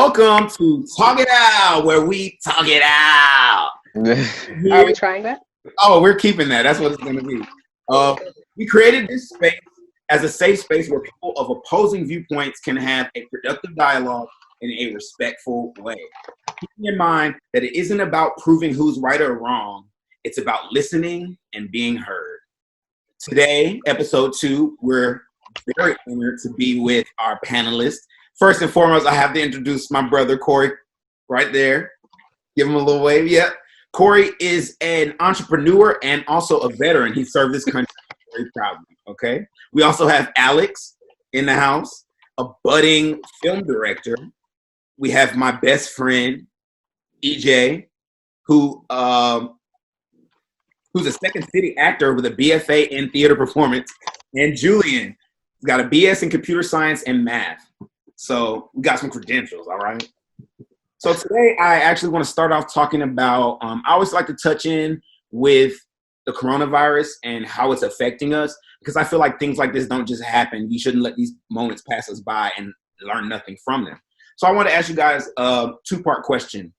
Welcome to Talk It Out, where we talk it out. Are we trying that? Oh, we're keeping that. That's what it's going to be. We created this space as a safe space where people of opposing viewpoints can have a productive dialogue in a respectful way. Keeping in mind that it isn't about proving who's right or wrong. It's about listening and being heard. Today, episode 2, we're very honored to be with our panelists. First and foremost, I have to introduce my brother, Corey, right there. Give him a little wave. Yeah. Corey is an entrepreneur and also a veteran. He served this country very proudly, okay? We also have Alex in the house, a budding film director. We have my best friend, EJ, who's a Second City actor with a BFA in theater performance, and Julian, who's got a BS in computer science and math. So we got some credentials, all right? So today I actually want to start off talking about, I always like to touch in with the coronavirus and how it's affecting us, because I feel like things like this don't just happen. We shouldn't let these moments pass us by and learn nothing from them. So I want to ask you guys a two-part question.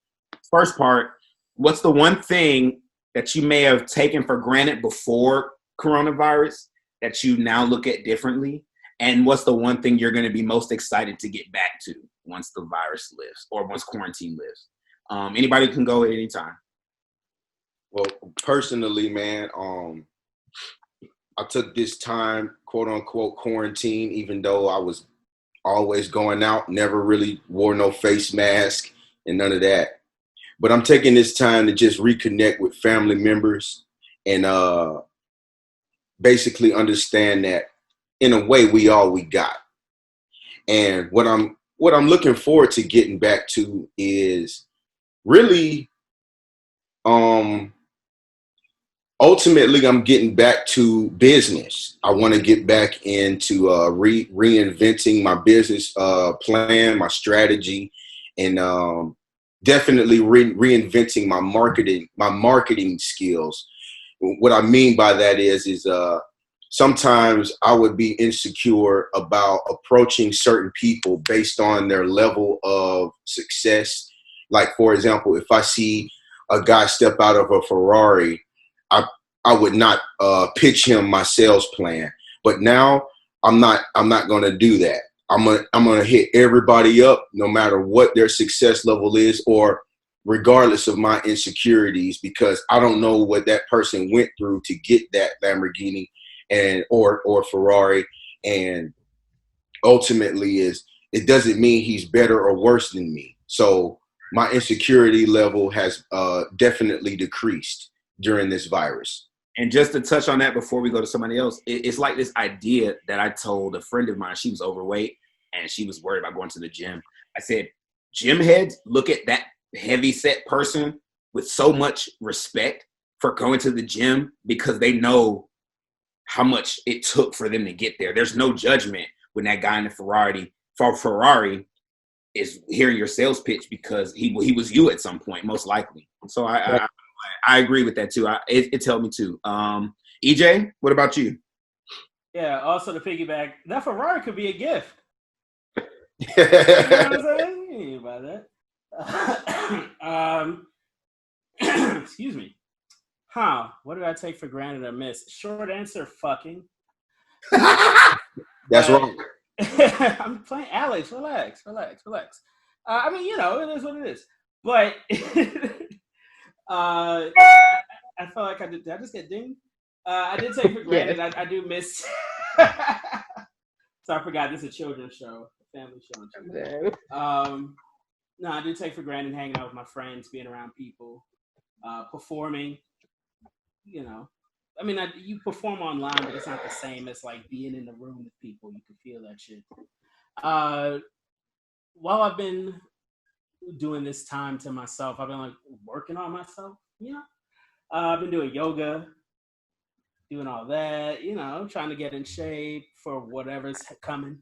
First part, what's the one thing that you may have taken for granted before coronavirus that you now look at differently? And what's the one thing you're going to be most excited to get back to once the virus lifts or once quarantine lifts? Anybody can go at any time. Well, personally, man, I took this time, quote unquote, quarantine, even though I was always going out, never really wore no face mask and none of that. But I'm taking this time to just reconnect with family members and basically understand that in a way we all we got. And what I'm looking forward to getting back to is really ultimately I'm getting back to business. I want to get back into reinventing my business plan, my strategy, and definitely reinventing my marketing skills. What I mean by that is sometimes I would be insecure about approaching certain people based on their level of success. Like, for example, if I see a guy step out of a Ferrari, I would not pitch him my sales plan. But now I'm not going to do that. I'm going to hit everybody up no matter what their success level is or regardless of my insecurities, because I don't know what that person went through to get that Lamborghini and or Ferrari, and ultimately it doesn't mean he's better or worse than me. So my insecurity level has definitely decreased during this virus. And just to touch on that before we go to somebody else, it's like this idea that I told a friend of mine. She was overweight and she was worried about going to the gym. I said, gym heads look at that heavy set person with so much respect for going to the gym because they know how much it took for them to get there. There's no judgment when that guy in the Ferrari is hearing your sales pitch because he was you at some point, most likely. So I agree with that too. It helped me too. EJ, what about you? Yeah, also to piggyback, that Ferrari could be a gift. You know what I'm saying? About that. Excuse me. What did I take for granted or miss? Short answer, fucking. That's wrong. I'm playing Alex. Relax. I mean, it is what it is. But I felt like I did. Did I just get dinged? I did take for granted. I do miss. So I forgot this is a children's show, a family show. No, I do take for granted hanging out with my friends, being around people, performing. I mean, you perform online, but it's not the same as like being in the room with people. You can feel that shit. While I've been doing this time to myself, I've been like working on myself. I've been doing yoga, doing all that. Trying to get in shape for whatever's coming.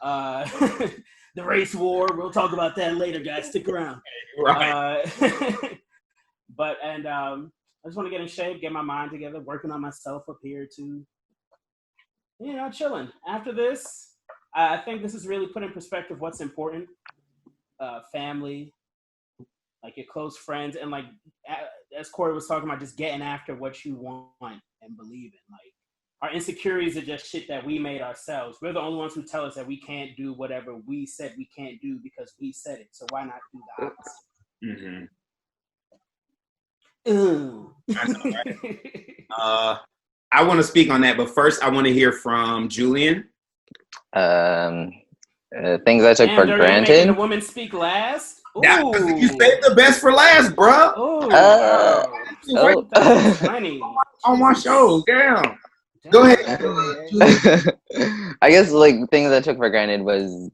The race war. We'll talk about that later, guys. Stick around. Right. I just want to get in shape, get my mind together, working on myself up here too. Chilling. After this, I think this is really put in perspective what's important. family, like your close friends, and like as Corey was talking about, just getting after what you want and believe in. Like our insecurities are just shit that we made ourselves. We're the only ones who tell us that we can't do whatever we said we can't do because we said it. So why not do the opposite? I want to speak on that, but first I want to hear from Julian. Things I took for granted. Making the woman speak last. You saved the best for last, bro. Funny. On my show, damn. Go ahead. I guess like things I took for granted was,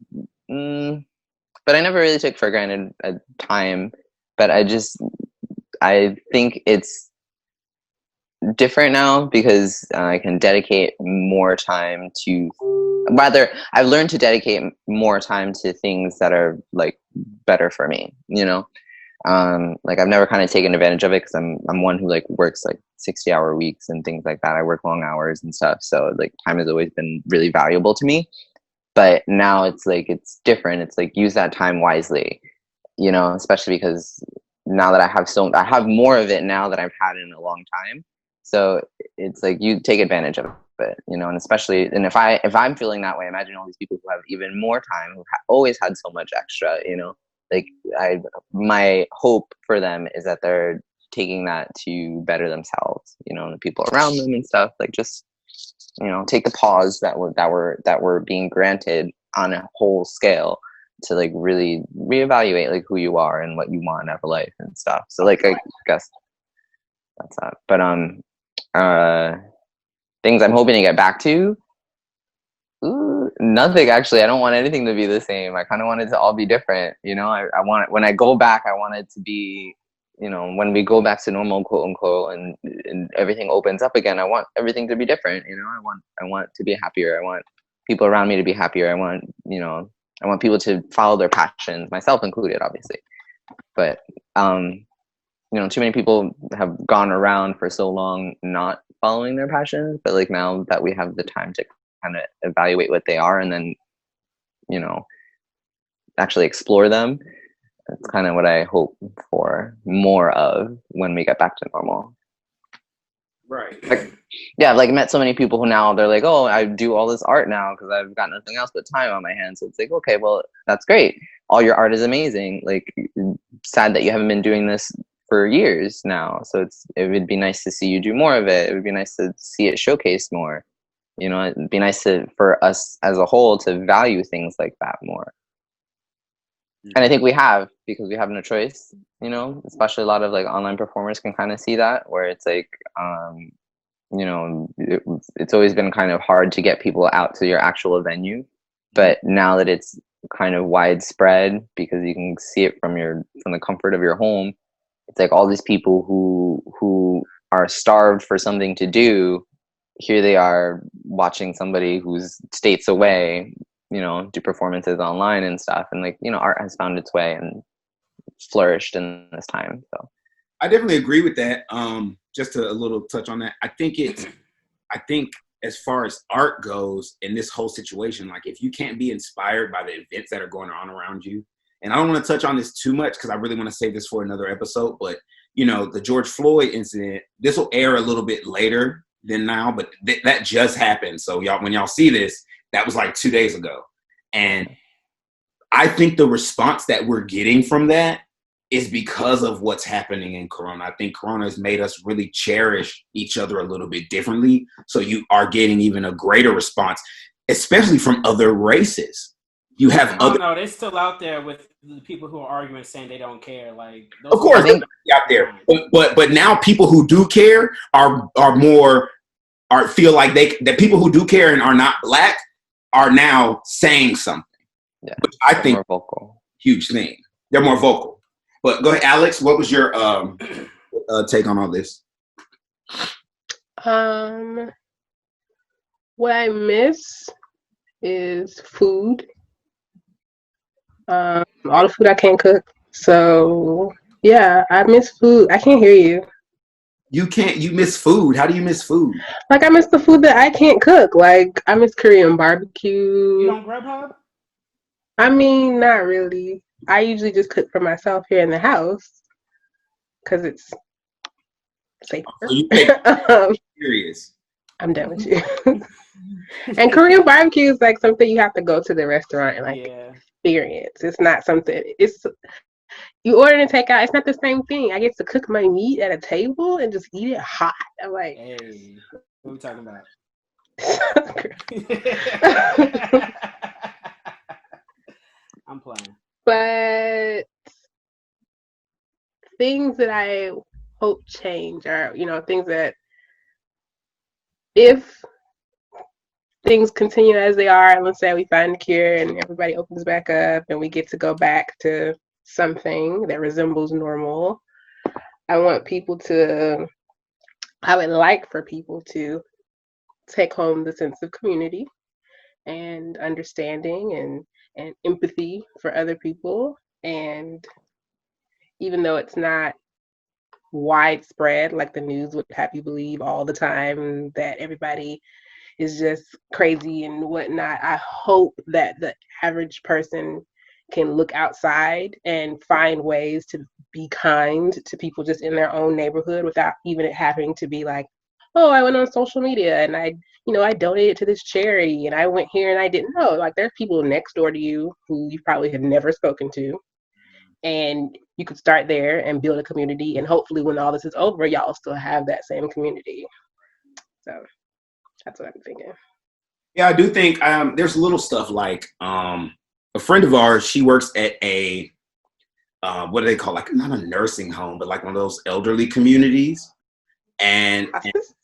but I never really took for granted a time. But I think it's different now because I can dedicate more time to. Rather, I've learned to dedicate more time to things that are like better for me. You know, like I've never kind of taken advantage of it because I'm one who like works like 60-hour weeks and things like that. I work long hours and stuff, so like time has always been really valuable to me. But now it's like it's different. It's like use that time wisely, you know, especially because now that I have more of it now that I've had in a long time. So it's like you take advantage of it, you know, and especially, and if I'm feeling that way, imagine all these people who have even more time, who've always had so much extra, you know, like my hope for them is that they're taking that to better themselves, you know, and the people around them and stuff. Like just, you know, take the pause that were being granted on a whole scale to like really reevaluate like who you are and what you want out of life and stuff. So like I guess that's that. But things I'm hoping to get back to. Nothing actually. I don't want anything to be the same. I kind of want it to all be different. You know, I want it, when I go back, I want it to be, you know, when we go back to normal, quote unquote, and everything opens up again, I want everything to be different. You know, I want to be happier. I want people around me to be happier. I want people to follow their passions, myself included, obviously. But you know, too many people have gone around for so long not following their passions, but like now that we have the time to kind of evaluate what they are and then, you know, actually explore them, that's kind of what I hope for more of when we get back to normal. Right. Like, yeah, I've like met so many people who now they're like, oh, I do all this art now because I've got nothing else but time on my hands. So it's like, okay, well, that's great. All your art is amazing. Like, sad that you haven't been doing this for years now. So it would be nice to see you do more of it. It would be nice to see it showcased more. You know, it'd be nice for us as a whole to value things like that more. And I think we have, because we have no choice, you know, especially a lot of like online performers can kind of see that, where it's like, you know, it's always been kind of hard to get people out to your actual venue. But now that it's kind of widespread because you can see it from the comfort of your home, it's like all these people who are starved for something to do, here they are watching somebody who's states away, you know, do performances online and stuff. And like, you know, art has found its way and flourished in this time. So I definitely agree with that. Just a little touch on that. I think as far as art goes in this whole situation, like if you can't be inspired by the events that are going on around you, and I don't want to touch on this too much because I really want to save this for another episode, but you know, the George Floyd incident, this will air a little bit later than now, but that just happened. So when y'all see this, that was like 2 days ago. And I think the response that we're getting from that is because of what's happening in Corona. I think Corona has made us really cherish each other a little bit differently. So you are getting even a greater response, especially from other races. You have no, they're still out there with the people who are arguing, saying they don't care. Like, of course, they're out there, but now people who do care are feel like that people who do care and are not Black are now saying something. Yeah, which I think more vocal. Huge thing. They're more vocal. But go ahead, Alex. What was your take on all this? What I miss is food. All the food I can't cook. So yeah, I miss food. I can't hear you. You miss food. How do you miss food? Like I miss the food that I can't cook. Like I miss Korean barbecue. You don't Grubhub? I mean, not really. I usually just cook for myself here in the house because it's safer. So you take it serious. I'm done with you. And Korean barbecue is like something you have to go to the restaurant and like experience. It's not something. It's you order and take out. It's not the same thing. I get to cook my meat at a table and just eat it hot. I'm like, hey, what are we talking about? I'm playing. But things that I hope change are, things that if things continue as they are, and let's say we find a cure and everybody opens back up and we get to go back to something that resembles normal, I would like for people to take home the sense of community and understanding and empathy for other people. And even though it's not widespread, like the news would have you believe all the time that everybody is just crazy and whatnot, I hope that the average person can look outside and find ways to be kind to people just in their own neighborhood without even it having to be like, oh, I went on social media and I donated to this charity and I went here and I didn't know. Like there's people next door to you who you probably have never spoken to. And you could start there and build a community. And hopefully when all this is over, y'all still have that same community. So that's what I'm thinking. Yeah, I do think there's little stuff like a friend of ours, she works at a, what do they call, like not a nursing home, but like one of those elderly communities. And hospice?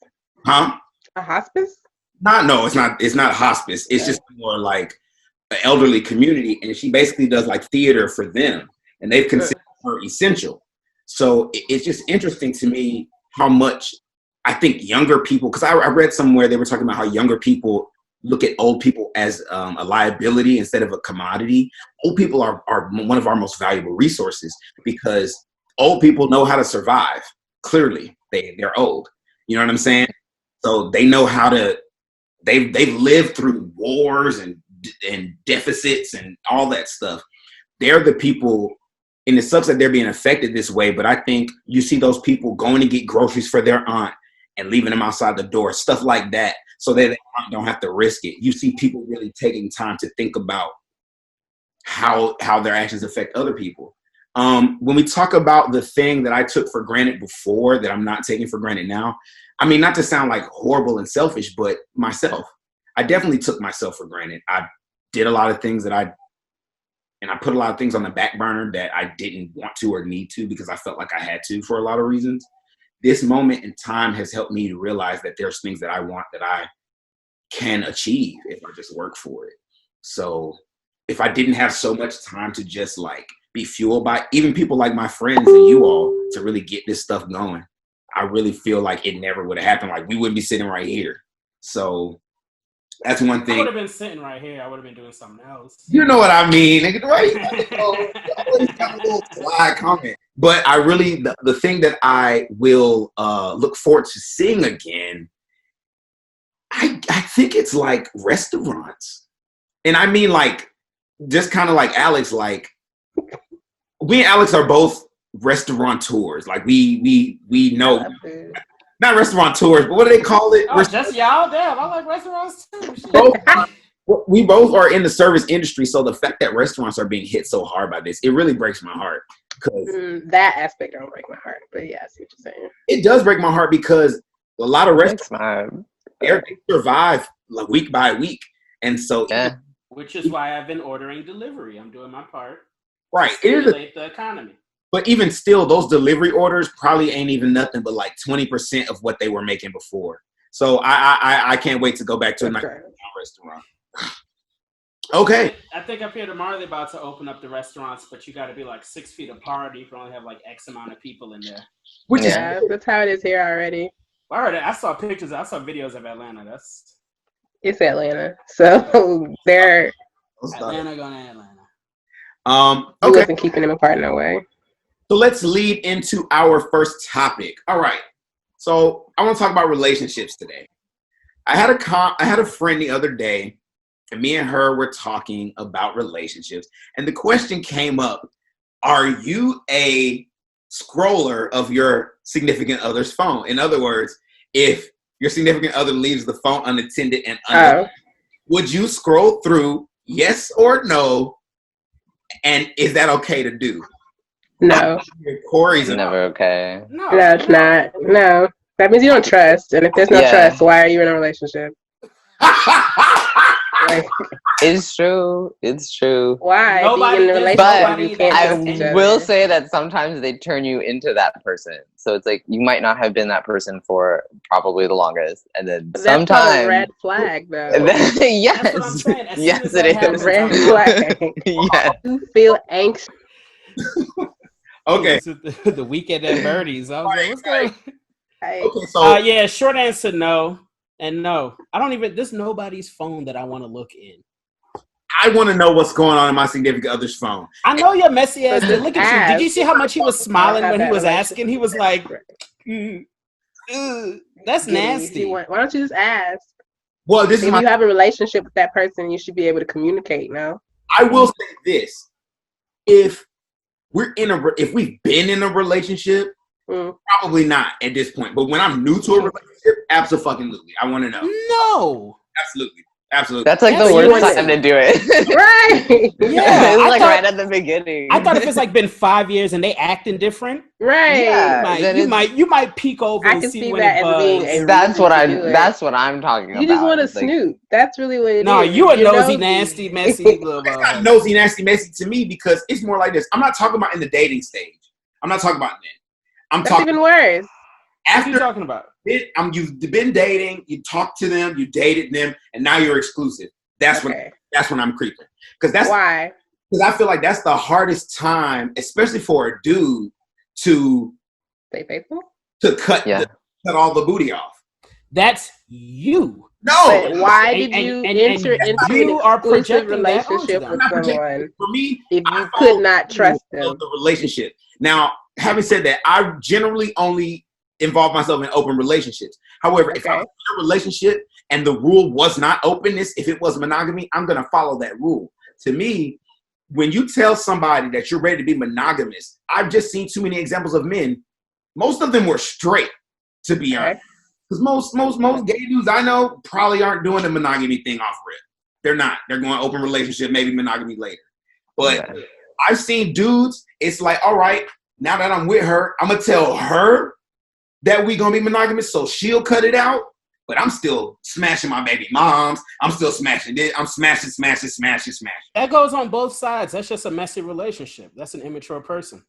Huh? A hospice? No, it's not hospice. It's just more like an elderly community. And she basically does like theater for them. And they've considered her essential. So it's just interesting to me how much I think younger people, because I read somewhere they were talking about how younger people look at old people as a liability instead of a commodity. Old people are one of our most valuable resources because old people know how to survive. Clearly, they're old. You know what I'm saying? So they know how to. They've lived through wars and deficits and all that stuff. They're the people. And it sucks that they're being affected this way, but I think you see those people going to get groceries for their aunt and leaving them outside the door, stuff like that, so that they don't have to risk it. You see people really taking time to think about how their actions affect other people. When we talk about the thing that I took for granted before that I'm not taking for granted now, I mean, not to sound like horrible and selfish, but myself. I definitely took myself for granted. I did a lot of things that I put a lot of things on the back burner that I didn't want to or need to because I felt like I had to for a lot of reasons. This moment in time has helped me to realize that there's things that I want that I can achieve if I just work for it. So if I didn't have so much time to just like be fueled by even people like my friends and you all to really get this stuff going, I really feel like it never would have happened. Like we wouldn't be sitting right here. So that's one thing. I would have been sitting right here. I would have been doing something else. You know what I mean, nigga, right? Always got a little sly comment. But I really, the thing that I will look forward to seeing again, I think it's like restaurants. And I mean like, just kind of like Alex, like, we and Alex are both restaurateurs. Like we know. Not restaurateurs, but what do they call it? Oh, just y'all? Damn, I like restaurants too. We both are in the service industry, so the fact that restaurants are being hit so hard by this, it really breaks my heart. That aspect don't break my heart, but yeah, I see what you're saying. It does break my heart because a lot of restaurants they survive like week by week, and so which is why I've been ordering delivery. I'm doing my part. Right, to stimulate the economy. But even still, those delivery orders probably ain't even nothing but like 20% of what they were making before. So I can't wait to go back to a restaurant. Okay. I think up here tomorrow they're about to open up the restaurants, but you got to be like 6 feet apart. You can only have like X amount of people in there. That's how it is here already. I saw pictures. I saw videos of Atlanta. It's Atlanta, so they're Atlanta going to Atlanta. He wasn't keeping them apart no way. So let's lead into our first topic. All right. So I want to talk about relationships today. I had a friend the other day and me and her were talking about relationships, and the question came up: are you a scroller of your significant other's phone? In other words, if your significant other leaves the phone unattended and would you scroll through? Yes or no? And is that okay to do? No. Corey's never okay. No, it's not. No. That means you don't trust. And if there's no trust, why are you in a relationship? Like, it's true. It's true. Why? Nobody, be in a relationship but you can't I will say that sometimes they turn you into that person. So it's like you might not have been that person for probably the longest, and then sometimes that's a red flag, though. Yes, that's what I'm saying. Yes, it is. Red flag. Yes. You feel anxious. Okay. The weekend at Birdie's. I was like, what's going on? Okay, so yeah, short answer, no. And no, I don't even. There's nobody's phone that I want to look in. I want to know what's going on in my significant other's phone. I know your messy ass. Look at you. Did you see how much he was smiling when he was asking? He was like, "That's nasty." Why don't you just ask? Well, this is if you have a relationship with that person, you should be able to communicate. No, I will say this: if we've been in a relationship. Probably not at this point. But when I'm new to a relationship, absolutely. I want to know. No. Absolutely. That's like the worst time to do it. Right. Yeah. It's like right at the beginning. I thought if it's like been 5 years and they acting different. Right. Yeah. You might peek over and see what it was. That's what I'm talking about. You just want to snoop. That's really what it is. No, you a nosy, nasty, messy little It's not nosy, nasty, messy to me because it's more like this. I'm not talking about in the dating stage. I'm not talking about that. That's talking even worse. After you're talking about you've been dating, you talked to them, you dated them, and now you're exclusive. That's when I'm creeping. Why? Because I feel like that's the hardest time, especially for a dude, to stay faithful, to cut all the booty off. That's you. No. But why did you enter into an exclusive relationship with someone for me, if you could not trust them? The relationship. Now, having said that, I generally only involve myself in open relationships. However, if I'm in a relationship and the rule was not openness, if it was monogamy, I'm going to follow that rule. To me, when you tell somebody that you're ready to be monogamous, I've just seen too many examples of men. Most of them were straight, to be honest. Because most gay dudes I know probably aren't doing the monogamy thing off rip. They're not. They're going open relationship, maybe monogamy later. But I've seen dudes, it's like, all right, now that I'm with her, I'm going to tell her that we going to be monogamous so she'll cut it out. But I'm still smashing my baby moms. I'm still smashing it. I'm smashing. That goes on both sides. That's just a messy relationship. That's an immature person.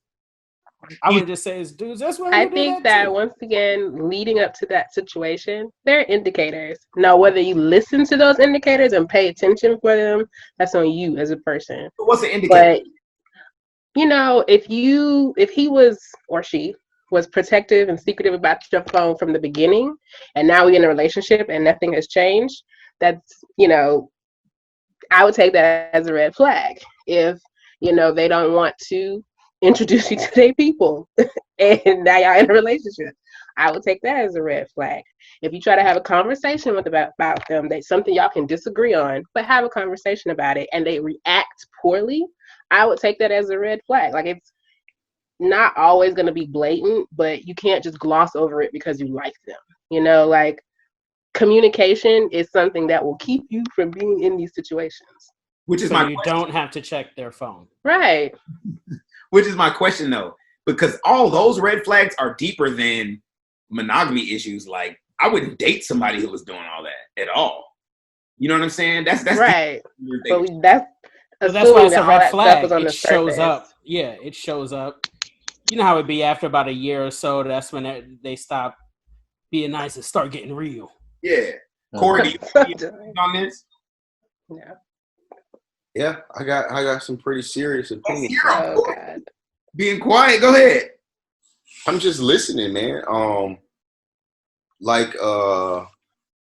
I would just say, dudes, that's what I think that once again, leading up to that situation, there are indicators. Now, whether you listen to those indicators and pay attention for them, that's on you as a person. What's an indicator? But if he was or she was protective and secretive about your phone from the beginning, and now we're in a relationship and nothing has changed, that's, I would take that as a red flag. If, they don't want to introduce you to their people and now y'all in a relationship, I would take that as a red flag. If you try to have a conversation about them, that's something y'all can disagree on, but have a conversation about it and they react poorly, I would take that as a red flag. Like, it's not always going to be blatant, but you can't just gloss over it because you like them. Like, communication is something that will keep you from being in these situations. Which is you don't have to check their phone. Right. Which is my question, though, because all those red flags are deeper than monogamy issues. Like, I wouldn't date somebody who was doing all that at all. You know what I'm saying? That's right. But that's why it's a red flag. It shows up. Yeah, it shows up. You know how it be after about a year or so. That's when they stop being nice and start getting real. Yeah. Corey, do you on this? Yeah. Yeah, I got some pretty serious opinions. Oh, God. Being quiet, go ahead. I'm just listening, man.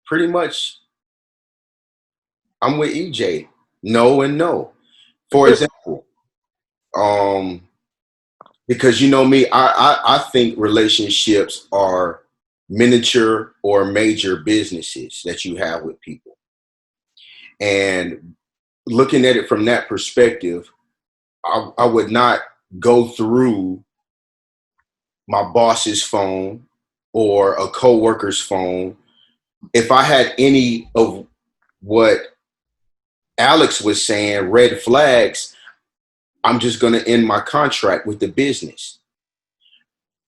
Pretty much I'm with EJ. No and no. For example, because me, I think relationships are miniature or major businesses that you have with people. And looking at it from that perspective, I would not go through my boss's phone or a coworker's phone. If I had any of what Alex was saying, red flags, I'm just going to end my contract with the business.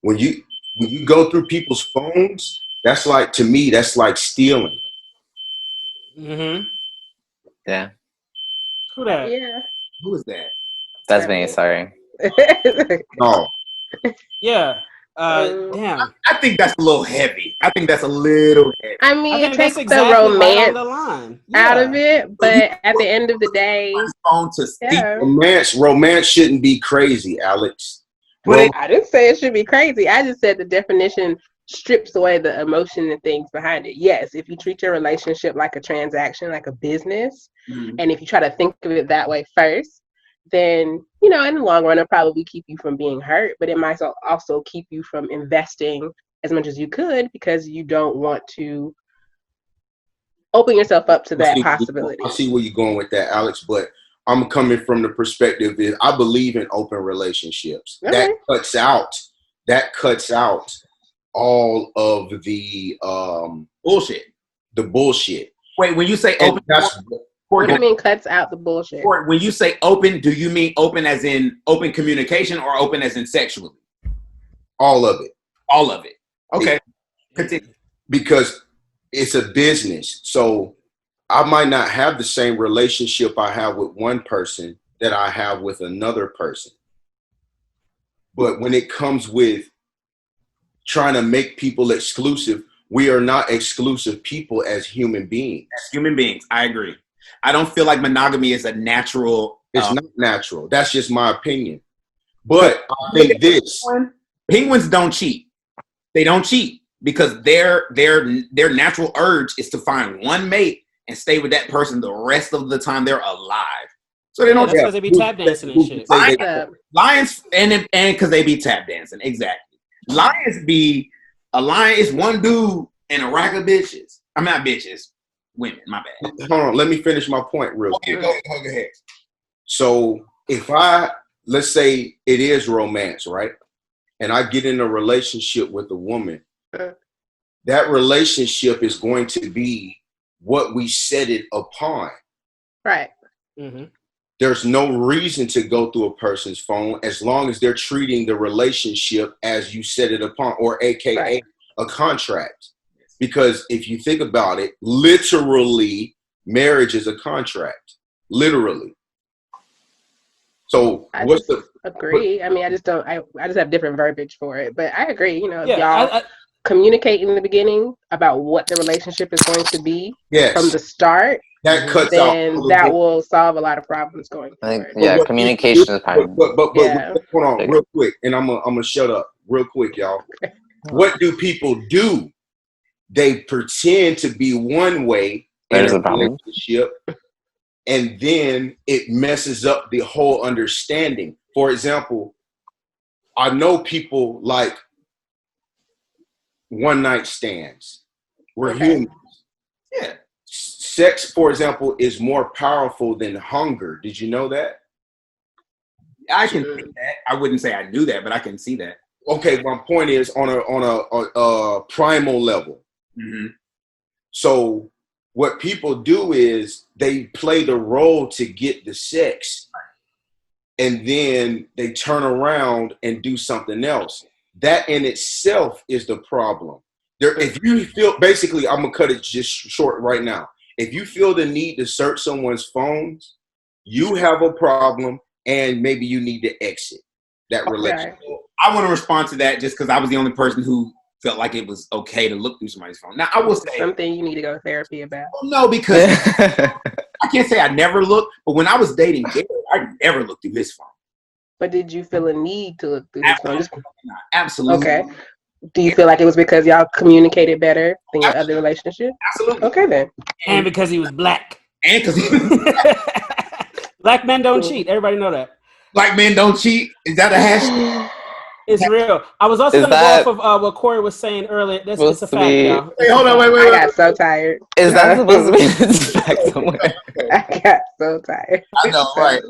When you go through people's phones, that's like, to me, that's like stealing. Mm-hmm. Yeah, Who that? Yeah. Who is that? that's me. Sorry. No, Yeah. Damn. I think that's a little heavy. I think that's a little heavy. I I mean, think it that's takes exactly the right on romance the line. out of Yeah. it, but at the end of the day, Phone to steal. yeah. romance shouldn't be crazy, Alex. But I didn't say it should be crazy. I just said the definition strips away the emotion and things behind it. Yes, if you treat your relationship like a transaction, like a business, and if you try to think of it that way first, then, you know, in the long run, it'll probably keep you from being hurt, but it might also keep you from investing as much as you could because you don't want to open yourself up to that possibility. I see where you're going with that, Alex, but I'm coming from the perspective that I believe in open relationships. Okay. That cuts out all of the bullshit. The bullshit. Wait, when you say And open, What do you mean cuts out the bullshit? when you say open, do you mean open as in open communication or open as in sexually? All of it. All of it. Okay. Continue. Because it's a business. So I might not have the same relationship I have with one person that I have with another person. But when it comes with trying to make people exclusive, we are not exclusive people as human beings. As human beings, I agree. I don't feel like monogamy is a natural. It's not natural. That's just my opinion. But I think this. Penguins don't cheat. They don't cheat because their natural urge is to find one mate and stay with that person the rest of the time they're alive. So they don't. That's because they be tap dancing and shit. Lions and because they be tap dancing, exactly. A lion is one dude and a rack of bitches. I'm not bitches, women. My bad. Hold on, let me finish my point real quick. Go ahead. So if let's say it is romance, right? And I get in a relationship with a woman, that relationship is going to be what we set it upon. Right. Mm-hmm. There's no reason to go through a person's phone as long as they're treating the relationship as you set it upon, or AKA a contract. Because if you think about it, literally, marriage is a contract. Literally. So I agree. I mean, I just have different verbiage for it, but I agree. You know, if y'all communicate in the beginning about what the relationship is going to be from the start, that cuts then out that will solve a lot of problems going forward. Communication is part. But hold on, real quick, and I'm gonna shut up real quick, y'all. What do people do? They pretend to be one way in a relationship, and then it messes up the whole understanding. For example, I know people like one night stands. We're humans. Yeah. Sex, for example, is more powerful than hunger. Did you know that? I can see that. I wouldn't say I knew that, but I can see that. Okay, my point is on a primal level. Mm-hmm. So what people do is they play the role to get the sex, and then they turn around and do something else. That in itself is the problem. If you feel, basically, I'm gonna cut it just short right now. If you feel the need to search someone's phones, you have a problem, and maybe you need to exit that relationship. I want to respond to that just because I was the only person who felt like it was okay to look through somebody's phone. Now, I will say something you need to go to therapy about. No, because I can't say I never looked, but when I was dating Gary, I never looked through his phone. But did you feel a need to look through his phone? Absolutely. Okay. Do you feel like it was because y'all communicated better than your other relationship? Absolutely. Okay, then. And because he was black. And because he was black men don't cheat. Everybody know that. Black men don't cheat? Is that a hashtag? It's real. I was also Is going to that go off of what Corey was saying earlier. It's a supposed to fact, be? y'all. Hey, hold on, wait. I got so tired. Is that supposed to be in this fact somewhere? I got so tired. I know, right?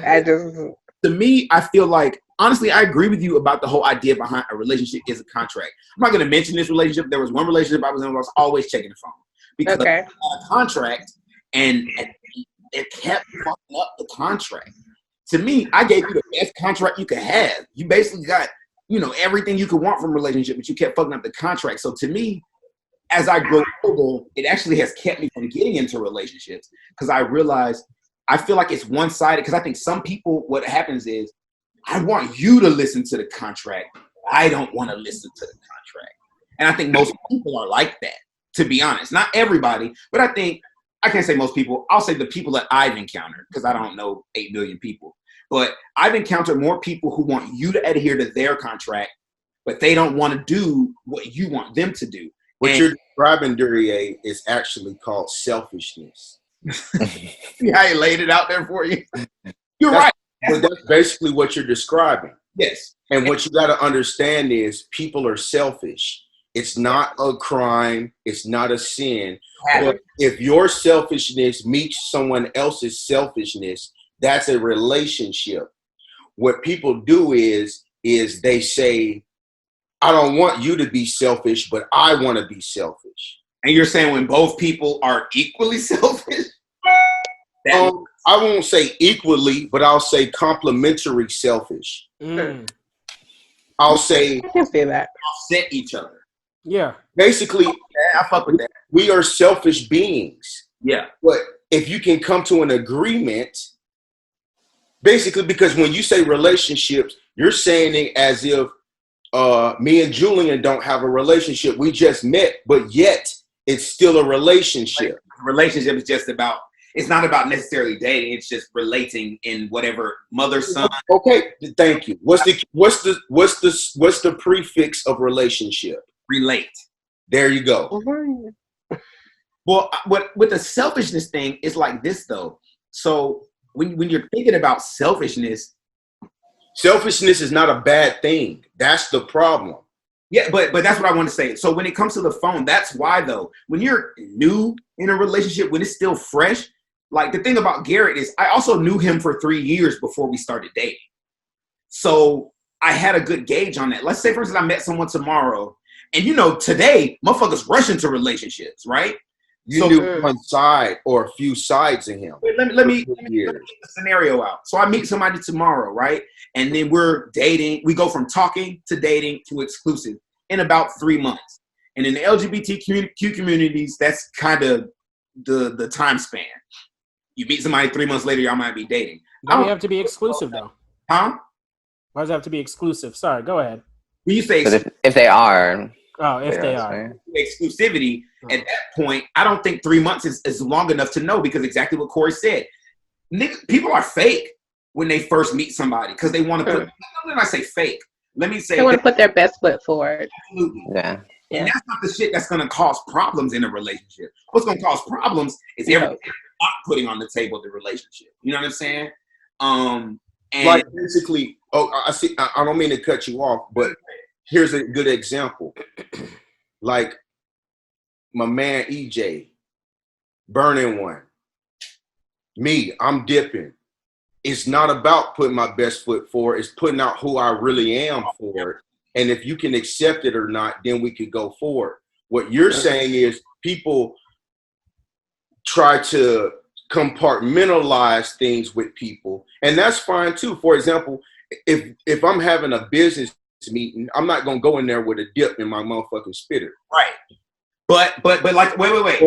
I just To me, I feel like, honestly, I agree with you about the whole idea behind a relationship is a contract. I'm not going to mention this relationship. There was one relationship I was in where I was always checking the phone because okay. I had a contract, and it kept fucking up the contract. To me, I gave you the best contract you could have. You basically got, everything you could want from a relationship, but you kept fucking up the contract. So to me, as I grow older, it actually has kept me from getting into relationships because I realized I feel like it's one-sided because I think some people, what happens is, I want you to listen to the contract. I don't want to listen to the contract. And I think most people are like that, to be honest. Not everybody, but I can't say most people. I'll say the people that I've encountered because I don't know 8 million people. But I've encountered more people who want you to adhere to their contract, but they don't want to do what you want them to do. What you're describing, Duryea, is actually called selfishness. See how he laid it out there for you? You're right. But that's basically what you're describing. Yes. And what you got to understand is people are selfish. It's not a crime. It's not a sin. But if your selfishness meets someone else's selfishness, that's a relationship. What people do is they say, I don't want you to be selfish, but I want to be selfish. And you're saying when both people are equally selfish? I won't say equally, but I'll say complementary selfish. I'll say I can say that. offset each other. Yeah. Basically, I fuck with that. we are selfish beings. Yeah. But if you can come to an agreement, basically, because when you say relationships, you're saying it as if me and Julian don't have a relationship. We just met, but yet it's still a relationship. Relationship is just about, it's not about necessarily dating. It's just relating in whatever mother, son. Okay, thank you. What's the prefix of relationship? Relate. There you go. Well, with the selfishness thing, it's like this though. So when you're thinking about selfishness is not a bad thing. That's the problem. Yeah, but that's what I want to say. So when it comes to the phone, that's why though, when you're new in a relationship, when it's still fresh, like the thing about Garrett is I also knew him for 3 years before we started dating. So I had a good gauge on that. Let's say, for instance, I met someone tomorrow and today motherfuckers rush into relationships, right? You knew one side or a few sides of him. Let me get the scenario out. So I meet somebody tomorrow, right? And then we're dating. We go from talking to dating to exclusive in about 3 months. And in the LGBTQ communities, that's kind of the time span. You meet somebody 3 months later, y'all might be dating. Why do you have to be exclusive though? Huh? Why does it have to be exclusive? Sorry, go ahead. When you say if they are. Oh, if they are. Exclusivity, at that point, I don't think 3 months is long enough to know because exactly what Corey said. People are fake when they first meet somebody because they want to put, when I say fake, let me say they want to put their best foot forward. Absolutely. Yeah. And that's not the shit that's going to cause problems in a relationship. What's going to cause problems is everything not putting on the table the relationship. You know what I'm saying? And like basically, I see. I don't mean to cut you off, but here's a good example. Like my man EJ, burning one. Me, I'm dipping. It's not about putting my best foot forward. It's putting out who I really am for it. And if you can accept it or not, then we could go forward. What you're saying is people try to compartmentalize things with people, and that's fine too. For example, if I'm having a business meeting, I'm not gonna go in there with a dip in my motherfucking spitter. Right. But like wait.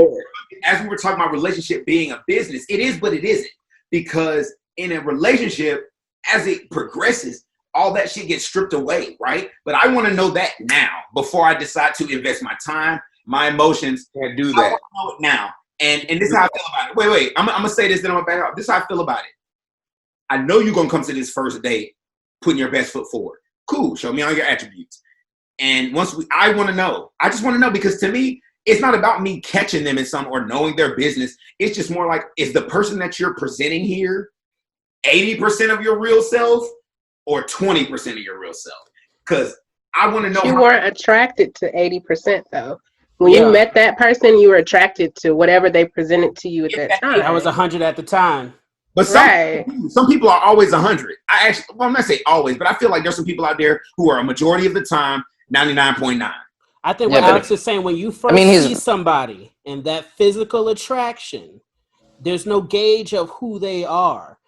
As we were talking about relationship being a business, it is, but it isn't. Because in a relationship, as it progresses, all that shit gets stripped away, right? But I want to know that now before I decide to invest my time, my emotions. Can't do I that. want to know it now. And this is how I feel about it. Wait. I'm gonna say this, then I'm gonna back up. This is how I feel about it. I know you're gonna come to this first date putting your best foot forward. Cool. Show me all your attributes. And I want to know. I just want to know because to me, it's not about me catching them in some or knowing their business. It's just more like, is the person that you're presenting here 80% of your real self or 20% of your real self? Because I want to know. You weren't attracted to 80% though. When you met that person, you were attracted to whatever they presented to you at that time. I was 100 at the time. But some people are always 100. I'm not saying always, but I feel like there's some people out there who are a majority of the time 99.9. I think what Alex is saying, when you first see somebody and that physical attraction, there's no gauge of who they are.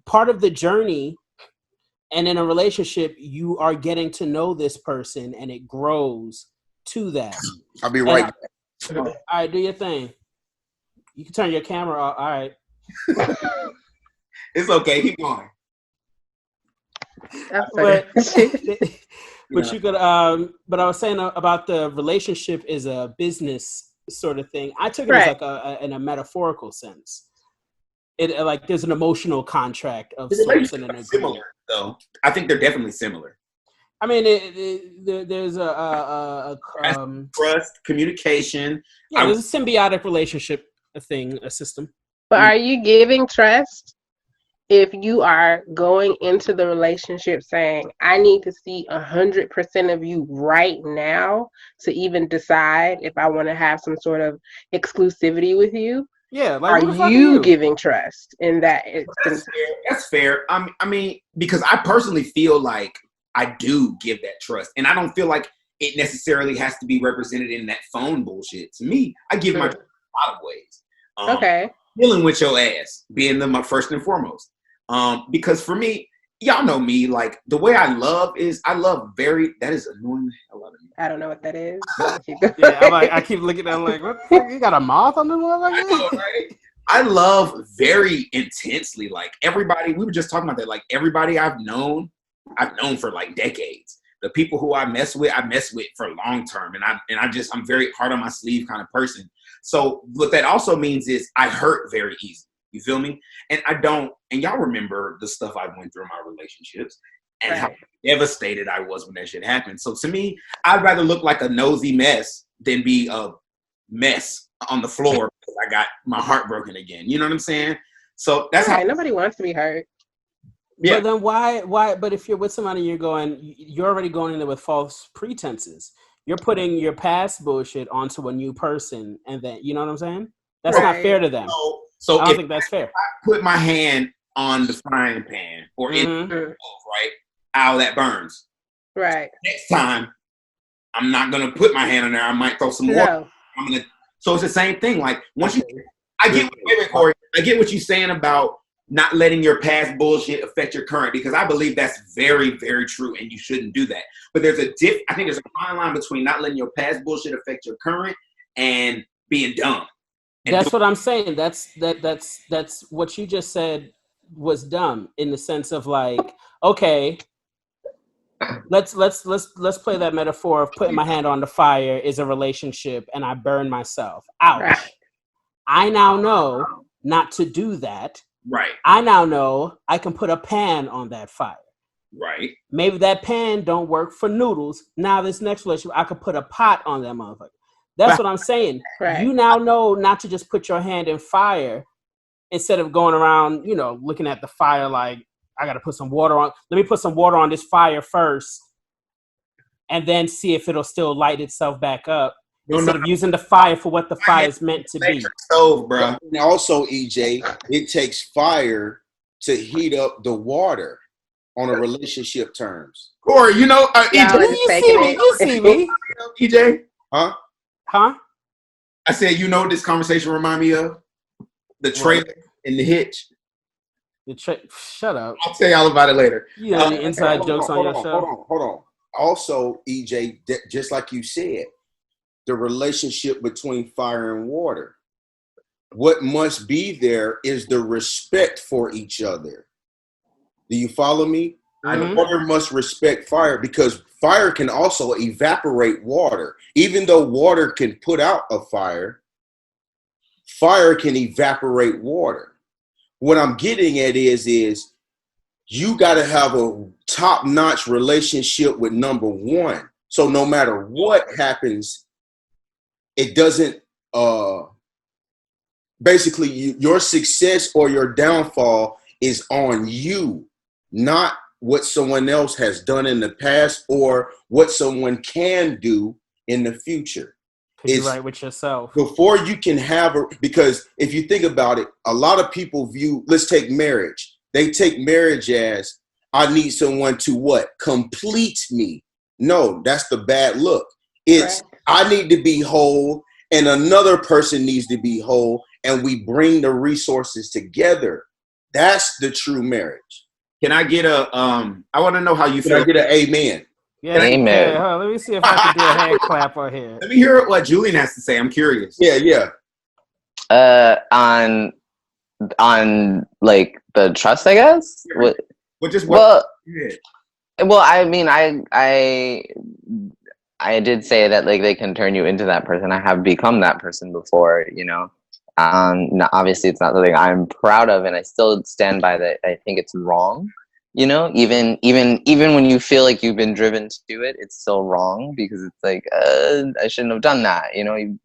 Part of the journey, and in a relationship, you are getting to know this person, and it grows to that. I'll be right back. All right, do your thing. You can turn your camera off. All right. It's okay. Keep going. But you could. But I was saying about the relationship is a business sort of thing. I took it as like in a metaphorical sense. It like there's an emotional contract of sorts and an agreement. Similar, though. I think they're definitely similar. I mean, there's a trust, communication. Yeah, there's a symbiotic relationship, a system. But are you giving trust if you are going into the relationship saying, I need to see 100% of you right now to even decide if I want to have some sort of exclusivity with you? Yeah, like are you giving trust in that instance? That's fair. I mean, because I personally feel like I do give that trust, and I don't feel like it necessarily has to be represented in that phone bullshit. To me, I give my trust in a lot of ways. Okay. Dealing with your ass being my first and foremost. Because for me, y'all know me, like the way I love is that is annoying the hell out of me. I don't know what that is. I keep looking at it like, what the fuck? You got a moth on the wall like that? Right? I love very intensely, like everybody, we were just talking about that, like everybody I've known for like decades. The people who I mess with for long term. And I'm very hard on my sleeve kind of person. So what that also means is I hurt very easily. You feel me? And y'all remember the stuff I went through in my relationships and how devastated I was when that shit happened. So to me, I'd rather look like a nosy mess than be a mess on the floor because I got my heart broken again. You know what I'm saying? So that's how nobody wants to be hurt. Yeah. But then why? But if you're with somebody, you're already going in there with false pretenses. You're putting your past bullshit onto a new person, and then you know what I'm saying? That's not fair to them. So I don't think that's fair. I put my hand on the frying pan or in the stove, right? Ow, that burns. Right. Next time, I'm not gonna put my hand on there. I might throw some water. So it's the same thing. Like once I get what you're saying about not letting your past bullshit affect your current, because I believe that's very, very true, and you shouldn't do that. But I think there's a fine line between not letting your past bullshit affect your current and being dumb. That's what I'm saying. That's what you just said was dumb in the sense of like, okay, let's play that metaphor of putting my hand on the fire is a relationship and I burn myself. Ouch. Right. I now know not to do that. Right. I now know I can put a pan on that fire. Right. Maybe that pan don't work for noodles. Now this next relationship, I could put a pot on that motherfucker. That's what I'm saying. Right. You now know not to just put your hand in fire instead of going around, looking at the fire like, I got to put some water on. Let me put some water on this fire first and then see if it'll still light itself back up instead of using the fire for what the fire is meant to be. Stove, bro. And also, EJ, it takes fire to heat up the water on a relationship terms. Corey, EJ. You see me. EJ? Huh? I said, what this conversation remind me of? The trailer and the hitch. Shut up. I'll tell y'all about it later. You know the inside jokes on your show. Hold on. Also, EJ, just like you said, the relationship between fire and water. What must be there is the respect for each other. Do you follow me? Mm-hmm. Water must respect fire because fire can also evaporate water. Even though water can put out a fire, fire can evaporate water. What I'm getting at is you got to have a top-notch relationship with number one. So no matter what happens, it doesn't, basically your success or your downfall is on you, not what someone else has done in the past or what someone can do in the future. Because you're right with yourself. Before you can have because if you think about it, a lot of people view, let's take marriage. They take marriage as, I need someone to what? Complete me. No, that's the bad look. It's, I need to be whole and another person needs to be whole, and we bring the resources together. That's the true marriage. Can I get a, I want to know how you feel. Can I get an amen? Yeah, amen. Yeah, let me see if I can do a hand clap on here. Let me hear what Julian has to say. I'm curious. Yeah. On like the trust, I guess. Well, I mean, I did say that like they can turn you into that person. I have become that person before, you know. Obviously, it's not something I'm proud of, and I still stand by that. I think it's wrong. You know, even when you feel like you've been driven to it, it's still wrong because it's like I shouldn't have done that. You know, and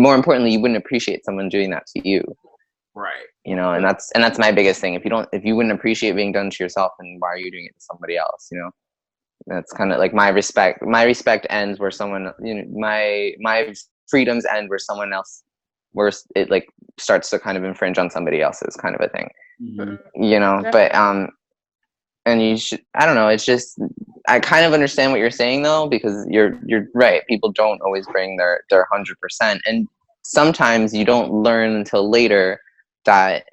more importantly, you wouldn't appreciate someone doing that to you. Right. You know, and that's my biggest thing. If you wouldn't appreciate being done to yourself, then why are you doing it to somebody else? You know, that's kind of like my respect ends where someone, you know, my freedoms end where someone else, where it like starts to kind of infringe on somebody else's kind of a thing. Mm-hmm. You know, but and you should, I don't know, it's just, I kind of understand what you're saying though, because you're right. People don't always bring their 100%. And sometimes you don't learn until later that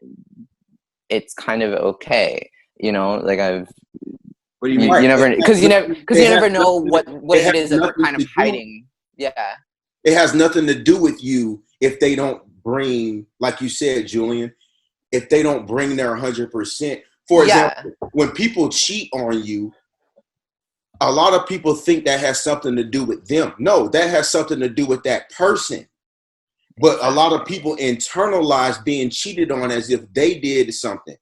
it's kind of okay. You know, like what do you mean? You never, because you never know what it is that they're kind of hiding. Yeah. It has nothing to do with you if they don't bring, like you said, Julian, if they don't bring their 100%. For example, when people cheat on you, a lot of people think that has something to do with them. No, that has something to do with that person. But a lot of people internalize being cheated on as if they did something.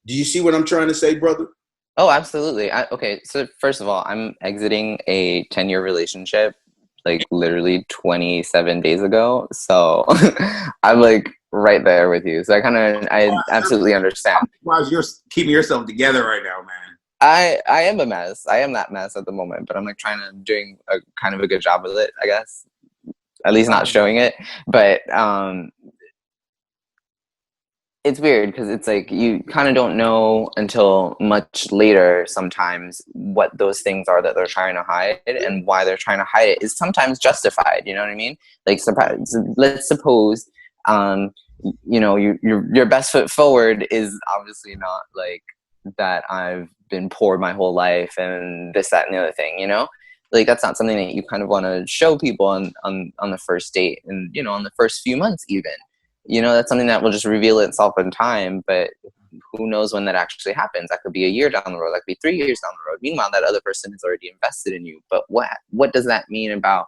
Do you see what I'm trying to say, brother? Oh, absolutely. Okay, so first of all, I'm exiting a 10-year relationship like literally 27 days ago. So I'm like right there with you. So I absolutely understand. Why you're keeping yourself together right now, man? I am a mess. I am that mess at the moment, but I'm like doing a kind of a good job with it, I guess. At least not showing it. But it's weird because it's like you kind of don't know until much later sometimes what those things are that they're trying to hide, and why they're trying to hide it is sometimes justified. You know what I mean? Like, let's suppose, you know, your best foot forward is obviously not like that I've been poor my whole life and this, that, and the other thing, you know? Like, that's not something that you kind of want to show people on the first date, and, you know, on the first few months even. You know, that's something that will just reveal itself in time, but who knows when that actually happens? That could be a year down the road, that could be 3 years down the road. Meanwhile, that other person has already invested in you. But what does that mean about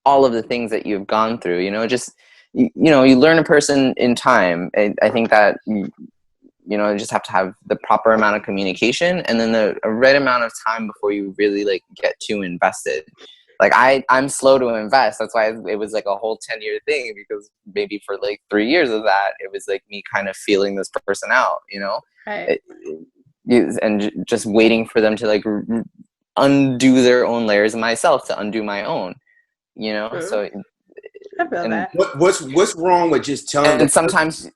all of the things that you've gone through? You know, just, you know, you learn a person in time. I think that, you know, you just have to have the proper amount of communication, and then the right amount of time before you really like get too invested. Like I'm slow to invest. That's why it was like a whole 10-year thing, because maybe for like 3 years of that, it was like me kind of feeling this person out, you know, Right. Mm-hmm. and just waiting for them to like undo their own layers, and myself to undo my own, you know. Mm-hmm. So I feel that. What's wrong with just telling? And sometimes.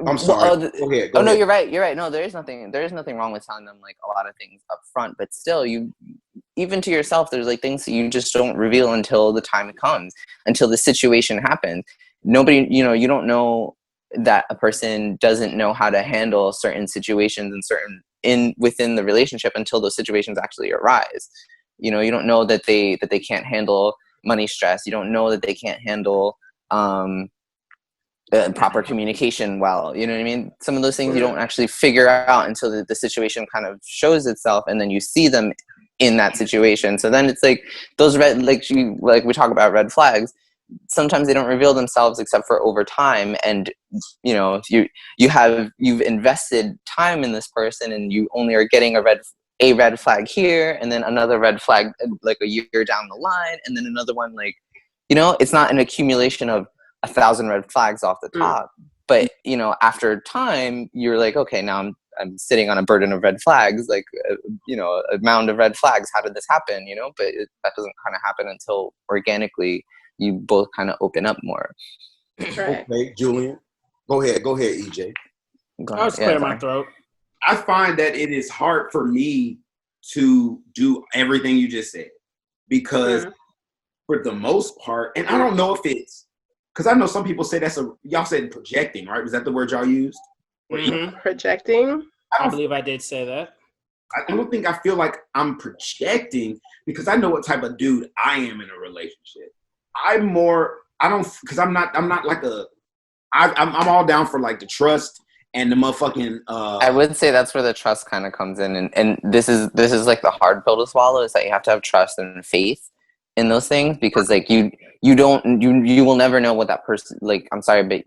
I'm sorry. Go ahead. No, you're right. You're right. No, there is nothing wrong with telling them like a lot of things up front, but still, even to yourself, there's like things that you just don't reveal until the time comes, until the situation happens. Nobody, you know, you don't know that a person doesn't know how to handle certain situations and within the relationship until those situations actually arise. You know, you don't know that they can't handle money stress. You don't know that they can't handle proper communication well. You know what I mean? Some of those things you don't actually figure out until the situation kind of shows itself, and then you see them in that situation. So then it's like those like we talk about red flags. Sometimes they don't reveal themselves except for over time. And, you know, if you've invested time in this person, and you only are getting a red flag here, and then another red flag like a year down the line, and then another one, like, you know, it's not an accumulation of 1,000 red flags off the top. But, you know, after time, you're like, okay, now I'm sitting on a burden of red flags, like, you know, a mound of red flags. How did this happen? You know, but that doesn't kind of happen until organically you both kind of open up more. Right. Okay, Julian. Go ahead, EJ. I was clear my throat. I find that it is hard for me to do everything you just said because for the most part, and I don't know if it's because I know some people say y'all said projecting, right? Was that the word y'all used? Projecting. I believe I did say that. I don't think I feel like I'm projecting because I know what type of dude I am in a relationship. I'm not like I'm all down for like the trust and the motherfucking I would say that's where the trust kind of comes in, and this is like the hard pill to swallow, is that you have to have trust and faith in those things, because like you will never know what that person, like, I'm sorry, but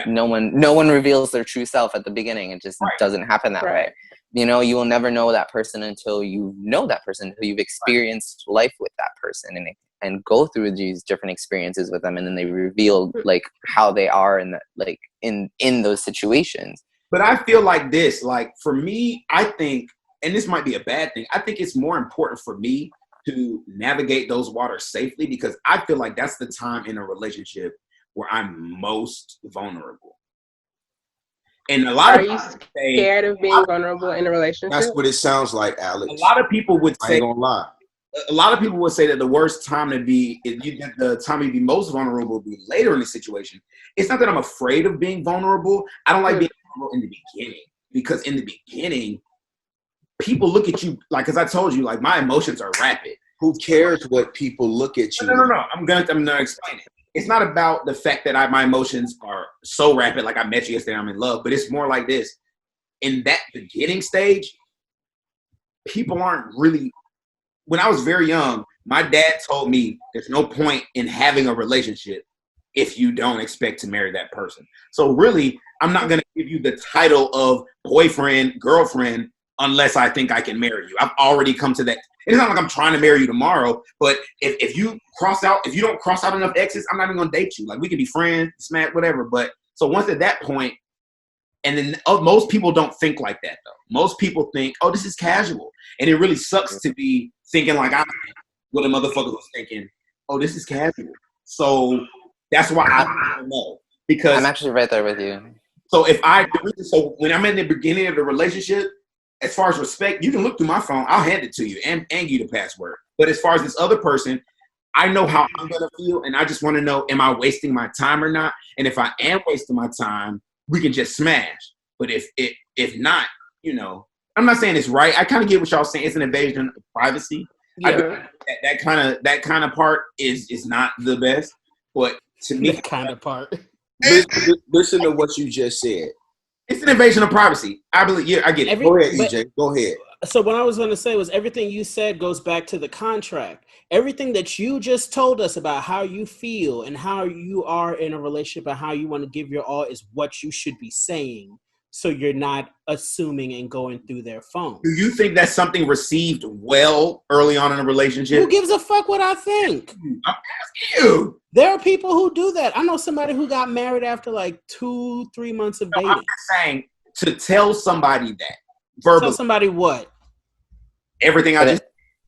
no one reveals their true self at the beginning. It just doesn't happen that way. You know, you will never know that person until you know that person, until you've experienced life with that person and go through these different experiences with them, and then they reveal like how they are in that, like in those situations. But I feel like this, like for me, I think, and this might be a bad thing, I think it's more important for me to navigate those waters safely, because I feel like that's the time in a relationship where I'm most vulnerable. And a lot Are you scared of being vulnerable in a relationship? That's what it sounds like, Alex. A lot of people would say, I ain't gonna lie. A lot of people would say that the worst time to be, the time to be most vulnerable would be later in the situation. It's not that I'm afraid of being vulnerable. I don't like being vulnerable in the beginning, because in the beginning, people look at you like, as I told you, like my emotions are rapid. Who cares what people look at you? No. I'm gonna explain it. It's not about the fact that my emotions are so rapid, like I met you yesterday, I'm in love, but it's more like this. In that beginning stage, people aren't really. When I was very young, my dad told me there's no point in having a relationship if you don't expect to marry that person. So really, I'm not going to give you the title of boyfriend, girlfriend, unless I think I can marry you. I've already come to that. It's not like I'm trying to marry you tomorrow, but if you don't cross out enough exes, I'm not even going to date you. Like, we can be friends, smack, whatever. But so once at that point, and then most people don't think like that, though. Most people think, oh, this is casual. And it really sucks to be thinking like I'm what a motherfucker was thinking, oh, this is casual. So that's why I don't know. Because I'm actually right there with you. So when I'm in the beginning of the relationship, as far as respect, you can look through my phone. I'll hand it to you and give you the password. But as far as this other person, I know how I'm going to feel. And I just want to know, am I wasting my time or not? And if I am wasting my time, we can just smash. But if not, you know, I'm not saying it's right. I kind of get what y'all saying. It's an invasion of privacy. Yeah. That kind of part is not the best. But to me, that kind of part. Listen to what you just said. It's an invasion of privacy. I believe. Yeah, I get it. Go ahead, EJ. Go ahead. So what I was going to say was everything you said goes back to the contract. Everything that you just told us about how you feel and how you are in a relationship and how you want to give your all is what you should be saying. So you're not assuming and going through their phone. Do you think that's something received well early on in a relationship? Who gives a fuck what I think? I'm asking you. There are people who do that. I know somebody who got married after like 2-3 months of dating. I'm just saying to tell somebody that verbally. Tell somebody what? Everything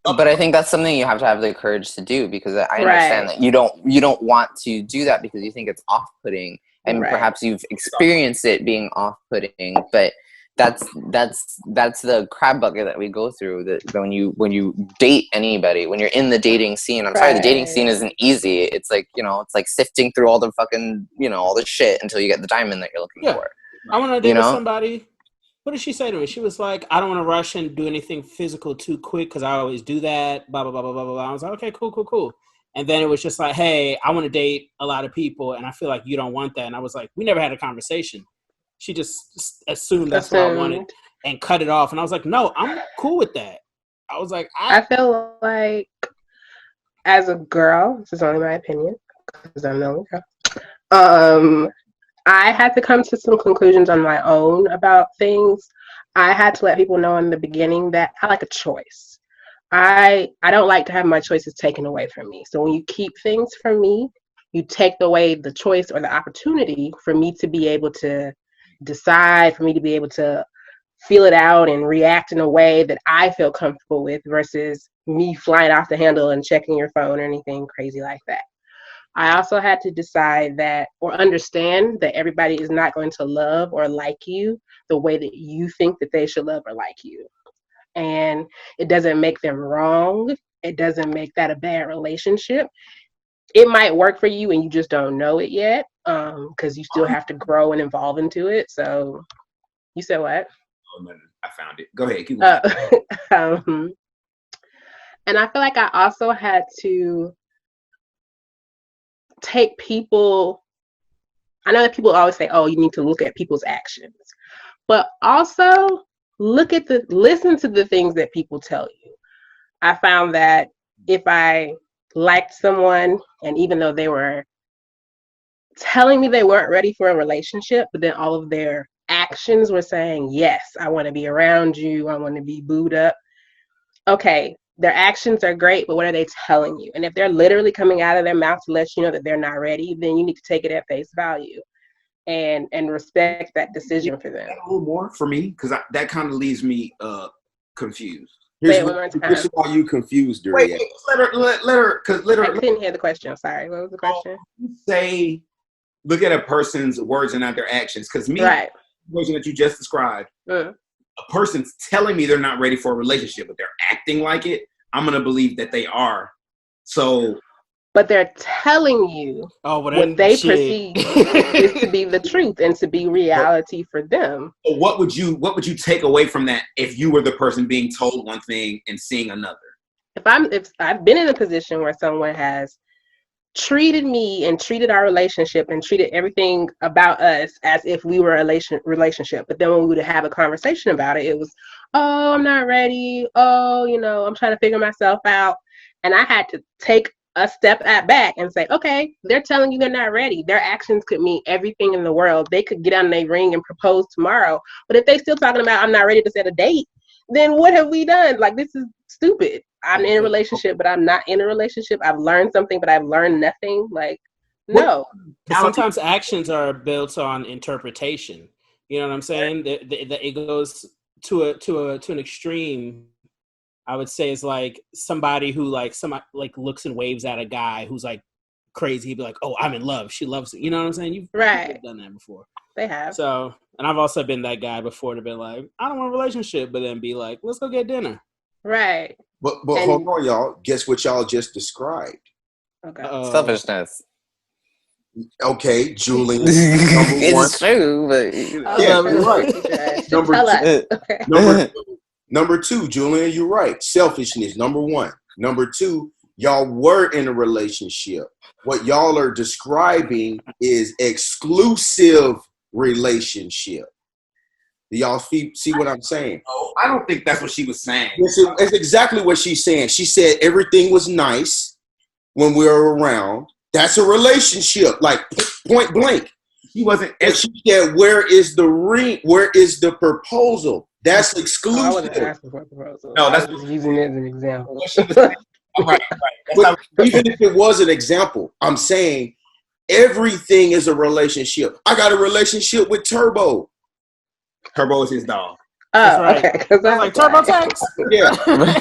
But I think that's something you have to have the courage to do, because I understand that you don't want to do that because you think it's off-putting, and perhaps you've experienced it being off-putting. But that's the crab bucket that we go through. That when you date anybody, when you're in the dating scene, I'm sorry, the dating scene isn't easy. It's like, you know, it's like sifting through all the fucking, you know, all the shit until you get the diamond that you're looking for. I want to date with somebody. What did she say to me? She was like, I don't want to rush and do anything physical too quick because I always do that, blah, blah, blah, blah, blah, blah. I was like, okay, cool. And then it was just like, hey, I want to date a lot of people, and I feel like you don't want that. And I was like, we never had a conversation. She just assumed that's what I wanted and cut it off. And I was like, no, I'm cool with that. I was like, I feel like as a girl, this is only my opinion because I'm the only girl, I had to come to some conclusions on my own about things. I had to let people know in the beginning that I like a choice. I don't like to have my choices taken away from me. So when you keep things from me, you take away the choice or the opportunity for me to be able to decide, for me to be able to feel it out and react in a way that I feel comfortable with versus me flying off the handle and checking your phone or anything crazy like that. I also had to decide that or understand that everybody is not going to love or like you the way that you think that they should love or like you. And it doesn't make them wrong. It doesn't make that a bad relationship. It might work for you and you just don't know it yet because you still have to grow and evolve into it. So you said what? Oh, no, I found it. Go ahead. Keep going. And I feel like I also had to take people. I know that people always say, oh, you need to look at people's actions. But also listen to the things that people tell you. I found that if I liked someone and even though they were telling me they weren't ready for a relationship, but then all of their actions were saying, yes, I want to be around you. I want to be booed up. Okay, their actions are great, but what are they telling you? And if they're literally coming out of their mouth to let you know that they're not ready, then you need to take it at face value and respect that decision for them. A little more for me, because that kind of leaves me confused. Say it one more time. Here's why you confused her. Wait, let her, because I couldn't hear the question. Sorry, what was the question? Say, look at a person's words and not their actions. Because me, right. The version that you just described, a person's telling me they're not ready for a relationship, but they're acting like it, I'm going to believe that they are. So, but they're telling you what they perceive is to be the truth and to be reality for them. So what would you take away from that if you were the person being told one thing and seeing another? If I've been in a position where someone has treated me and treated our relationship and treated everything about us as if we were a relationship, but then when we would have a conversation about it, it was, oh, I'm not ready. Oh, I'm trying to figure myself out. And I had to take a step back and say, okay, they're telling you they're not ready. Their actions could mean everything in the world. They could get on their ring and propose tomorrow. But if they still talking about, I'm not ready to set a date, then what have we done? Like, this is stupid. I'm in a relationship, but I'm not in a relationship. I've learned something, but I've learned nothing. Like, no. Sometimes actions are built on interpretation. You know what I'm saying? It goes to an extreme. I would say is like somebody who looks and waves at a guy who's like crazy. He'd be like, "Oh, I'm in love. She loves it." You know what I'm saying? You've done that before. They have. So, and I've also been that guy before to be like, "I don't want a relationship," but then be like, "Let's go get dinner." Right. But hold on, y'all. Guess what y'all just described? Okay. Selfishness. Okay, Julian. Number one. It's true, but Yeah, you're right. Number two, Julian, you're right. Selfishness, number one. Number two, y'all were in a relationship. What y'all are describing is exclusive relationship. Do y'all see what I'm saying? Oh, I don't think that's what she was saying. It's exactly what she's saying. She said everything was nice when we were around. That's a relationship, like point blank. She wasn't. And she said, where is the ring? Where is the proposal? That's exclusive. I wasn't asking for a proposal. No, that's just using it as an example. Right. Even if it was an example, I'm saying everything is a relationship. I got a relationship with Turbo. Turbo is his dog. Oh, right. Okay. I was like, TurboTax. Yeah.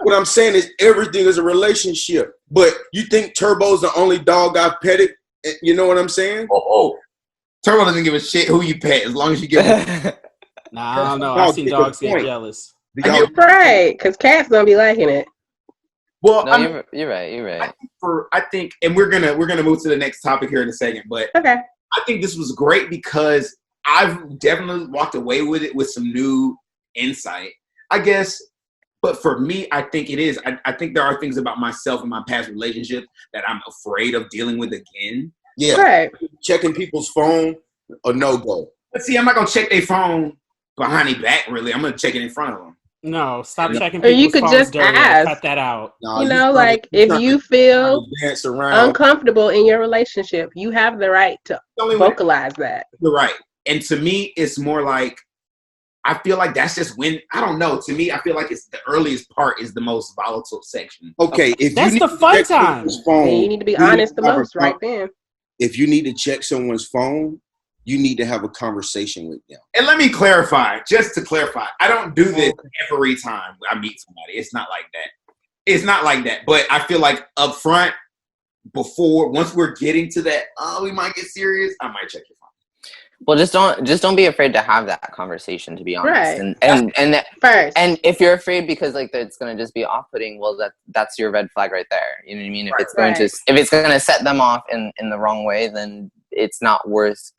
What I'm saying is everything is a relationship. But you think Turbo's the only dog I've petted? You know what I'm saying? Oh. Turbo doesn't give a shit who you pet as long as you give him. Nah, I don't know. I've seen dogs get jealous. Right, because cats don't be liking it. Well, no, you're right. I think, and we're gonna move to the next topic here in a second. But okay, I think this was great because I've definitely walked away with it with some new insight, I guess. But for me, I think it is. I think there are things about myself and my past relationship that I'm afraid of dealing with again. Yeah, right. Checking people's phone, a no-go. But see, I'm not gonna check their phone behind their back. Really, I'm gonna check it in front of them. No, stop checking people's phones. You could just ask. Cut that out. No, you know, like if you feel dance around. uncomfortable in your relationship, you have the right to vocalize that. You're right. And to me, it's more like, I feel like that's just when, I don't know. To me, I feel like it's the earliest part is the most volatile section. Okay, if that's the fun time. Phone, you need to be honest the most right then. If you need to check someone's phone, you need to have a conversation with them. And let me clarify, just to clarify, I don't do this every time I meet somebody. It's not like that. It's not like that. But I feel like up front, once we're getting to that, we might get serious, I might check your phone. Well, just don't be afraid to have that conversation, to be honest. Right. And First. and if you're afraid because like it's gonna just be off-putting, well, that's your red flag right there. You know what I mean? If it's going to if it's gonna set them off in the wrong way, then it's not worth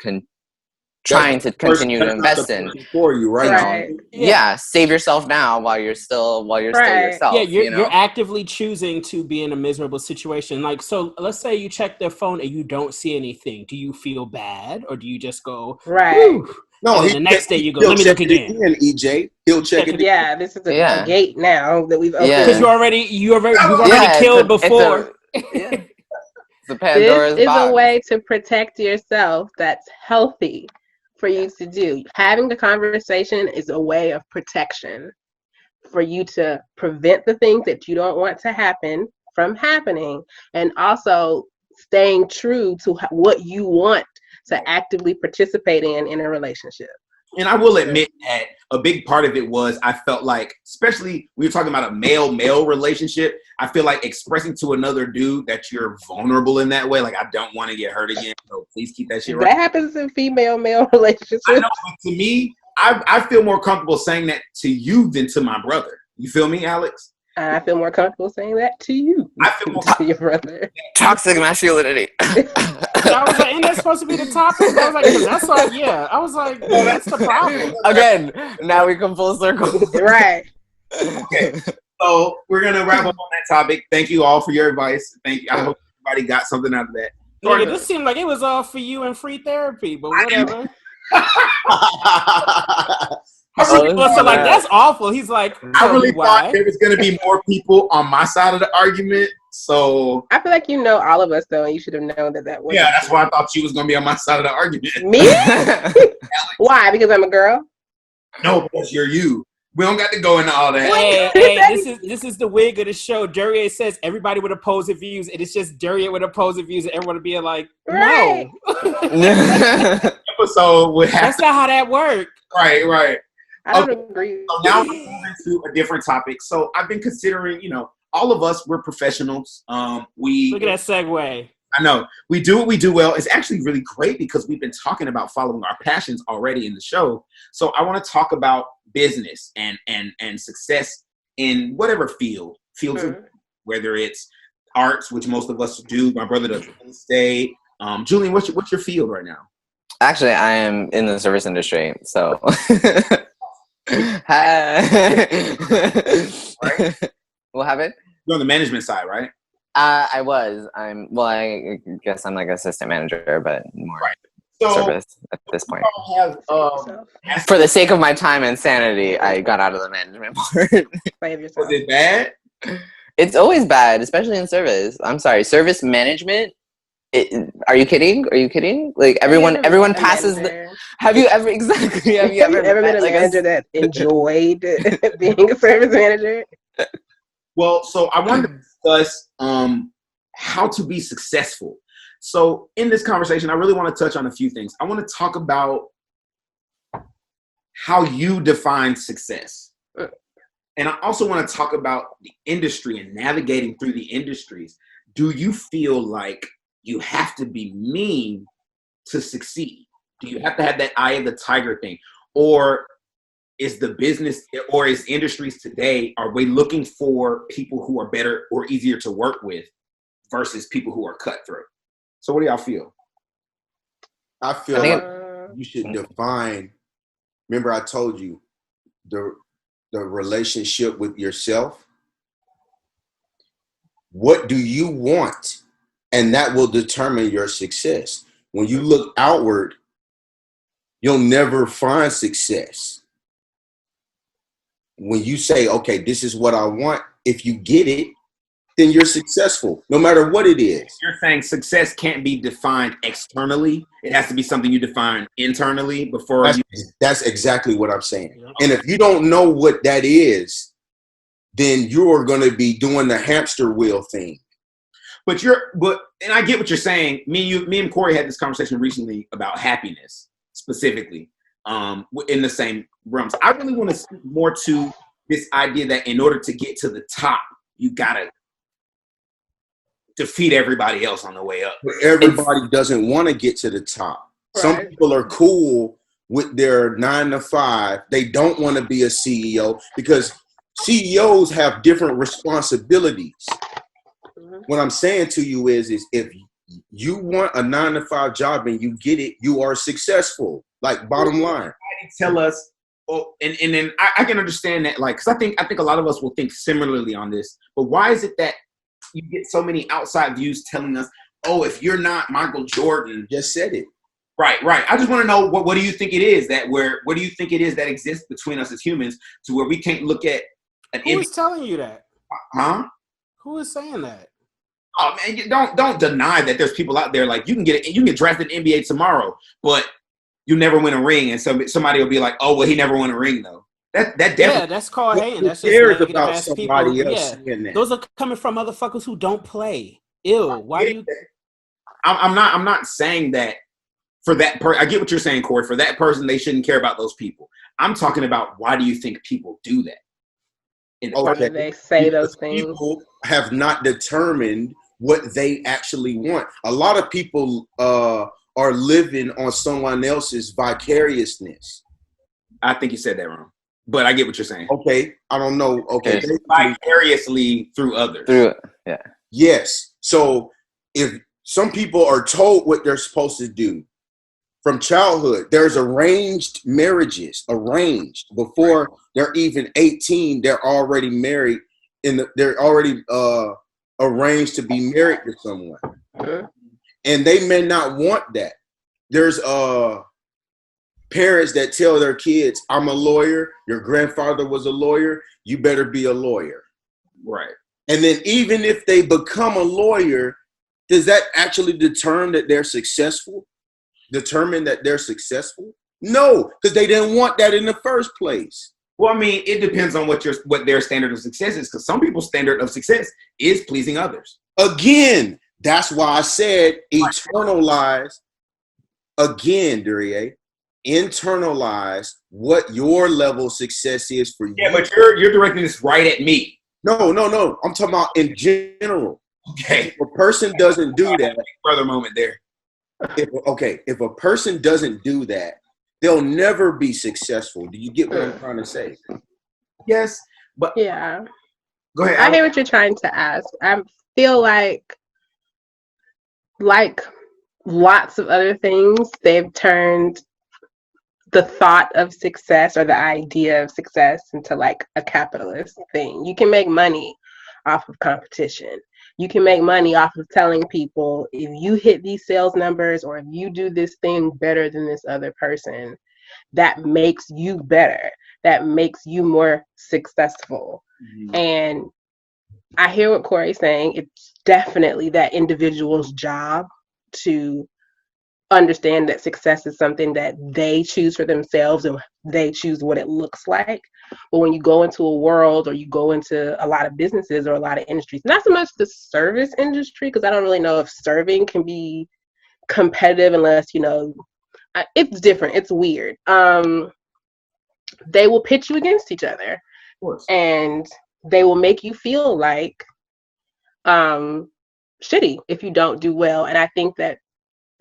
trying to continue to invest in for you, right? Yeah, save yourself now while you're still yourself. Yeah, you're actively choosing to be in a miserable situation. Like, so let's say you check their phone and you don't see anything. Do you feel bad, or do you just go right? Whew? No, the next day you go, let me look again. EJ, he'll check it. Yeah, this is a gate now that we've opened. Because you've already killed before. It's a Pandora's this is box. a way to protect yourself that's healthy for you to do. Having the conversation is a way of protection for you to prevent the things that you don't want to happen from happening, and also staying true to what you want to actively participate in a relationship. And I will admit that a big part of it was I felt like, especially when you're talking about a male-male relationship, I feel like expressing to another dude that you're vulnerable in that way, like I don't want to get hurt again, so please keep that shit right. That happens in female-male relationships. I know, but to me, I feel more comfortable saying that to you than to my brother. You feel me, Alex? I feel more comfortable saying that to you. I feel more to your brother. Toxic masculinity. I was like, ain't that supposed to be the topic? I was like, that's like, yeah. I was like, well, that's the problem. Again, now we come full circle. Right. Okay. So we're gonna wrap up on that topic. Thank you all for your advice. Thank you. I hope everybody got something out of that. Nigga, this seemed like it was all for you and free therapy, but whatever. Like, that's awful. He's like, I really thought there was gonna be more people on my side of the argument. So I feel like you know all of us though, and you should have known that was. Yeah, that's why I thought she was gonna be on my side of the argument. Me? Why? Because I'm a girl? No, because you're you. We don't got to go into all that. Hey, this is the wig of the show. Durier says everybody with opposing views, and it's just Durier with opposing views, and everyone would be like, no. Episode would have That's not how that works. Right. I don't agree. So now we're moving to a different topic. So I've been considering, all of us, we're professionals. Look at that segue. I know. We do what we do well. It's actually really great because we've been talking about following our passions already in the show. So I want to talk about business and success in whatever fields, whether it's arts, which most of us do. My brother does real estate. Julian, what's your field right now? Actually, I am in the service industry, so. Right? What happened? You're on the management side, right? I was. I guess I'm like assistant manager, but more service at this point. For the sake of my time and sanity, I got out of the management part. Was it bad? It's always bad, especially in service. I'm sorry, service management. Are you kidding? Like everyone passes. Have you ever Have you ever been a manager that enjoyed being a service manager? Well, so I wanted to discuss how to be successful. So in this conversation, I really want to touch on a few things. I want to talk about how you define success. And I also want to talk about the industry and navigating through the industries. Do you feel like you have to be mean to succeed? Do you have to have that eye of the tiger thing? Or is the business or is industries today, are we looking for people who are better or easier to work with versus people who are cutthroat? So what do y'all feel? I feel like you should define, remember I told you, the relationship with yourself. What do you want? And that will determine your success. When you look outward, you'll never find success. When you say, okay, this is what I want, if you get it, then you're successful, no matter what it is. You're saying success can't be defined externally. It has to be something you define internally before That's exactly what I'm saying. And if you don't know what that is, then you're going to be doing the hamster wheel thing. And I get what you're saying. Me and Corey had this conversation recently about happiness. specifically in the same realms. I really want to speak more to this idea that in order to get to the top, you gotta defeat everybody else on the way up. But everybody doesn't want to get to the top. Right. Some people are cool with their 9 to 5. They don't want to be a CEO because CEOs have different responsibilities. Mhm. What I'm saying to you is if you want a 9 to 5 job and you get it, you are successful. Like, bottom line. Tell us, and then I can understand that, like, because I think a lot of us will think similarly on this. But why is it that you get so many outside views telling us, oh, if you're not Michael Jordan, Just said it. right. I just want to know what do you think it is what do you think it is that exists between us as humans to where we can't look at an Who is telling you that? huh? Who is saying that? Oh man, don't deny that there's people out there like you can get drafted in the NBA tomorrow, but you never win a ring, and somebody will be like, oh well, he never won a ring though. That definitely That's called hating. That's just cares negative about ass somebody people. else Yeah, saying that. those are coming from motherfuckers who don't play. Ew. Why do you? I'm not saying that for that person. I get what you're saying, Corey. For that person, they shouldn't care about those people. I'm talking about why do you think people do that? Why do they say those things? People have not determined what they actually want. A lot of people are living on someone else's vicariousness. I think you said that wrong, but I get what you're saying. Okay, I don't know. Okay, Vicariously through others. Yeah. yes. So if some people are told what they're supposed to do from childhood, there's arranged marriages, arranged before they're even 18. They're already married, they're already arranged to be married to someone, and they may not want that. There's parents that tell their kids, I'm a lawyer, your grandfather was a lawyer, you better be a lawyer. Right. And then even if they become a lawyer, does that actually determine that they're successful? No, because they didn't want that in the first place. Well, I mean, it depends on what their standard of success is, because some people's standard of success is pleasing others. Again, that's why I said internalize. Again, Duryea, internalize what your level of success is for you. Yeah, but you're directing this right at me. No. I'm talking about in general. Okay. If a person doesn't do that, further moment there. If a person doesn't do that, they'll never be successful. Do you get what I'm trying to say? Yes, but yeah. Go ahead. I hear what you're trying to ask. I feel like lots of other things, they've turned the thought of success or the idea of success into like a capitalist thing. You can make money off of competition. You can make money off of telling people if you hit these sales numbers or if you do this thing better than this other person, that makes you better. That makes you more successful. Mm-hmm. And I hear what Corey's saying. It's definitely that individual's job to understand that success is something that they choose for themselves and they choose what it looks like. But when you go into a world or you go into a lot of businesses or a lot of industries, not so much the service industry, because I don't really know if serving can be competitive unless, it's different. It's weird. They will pitch you against each other. Of course. And they will make you feel like shitty if you don't do well. And I think that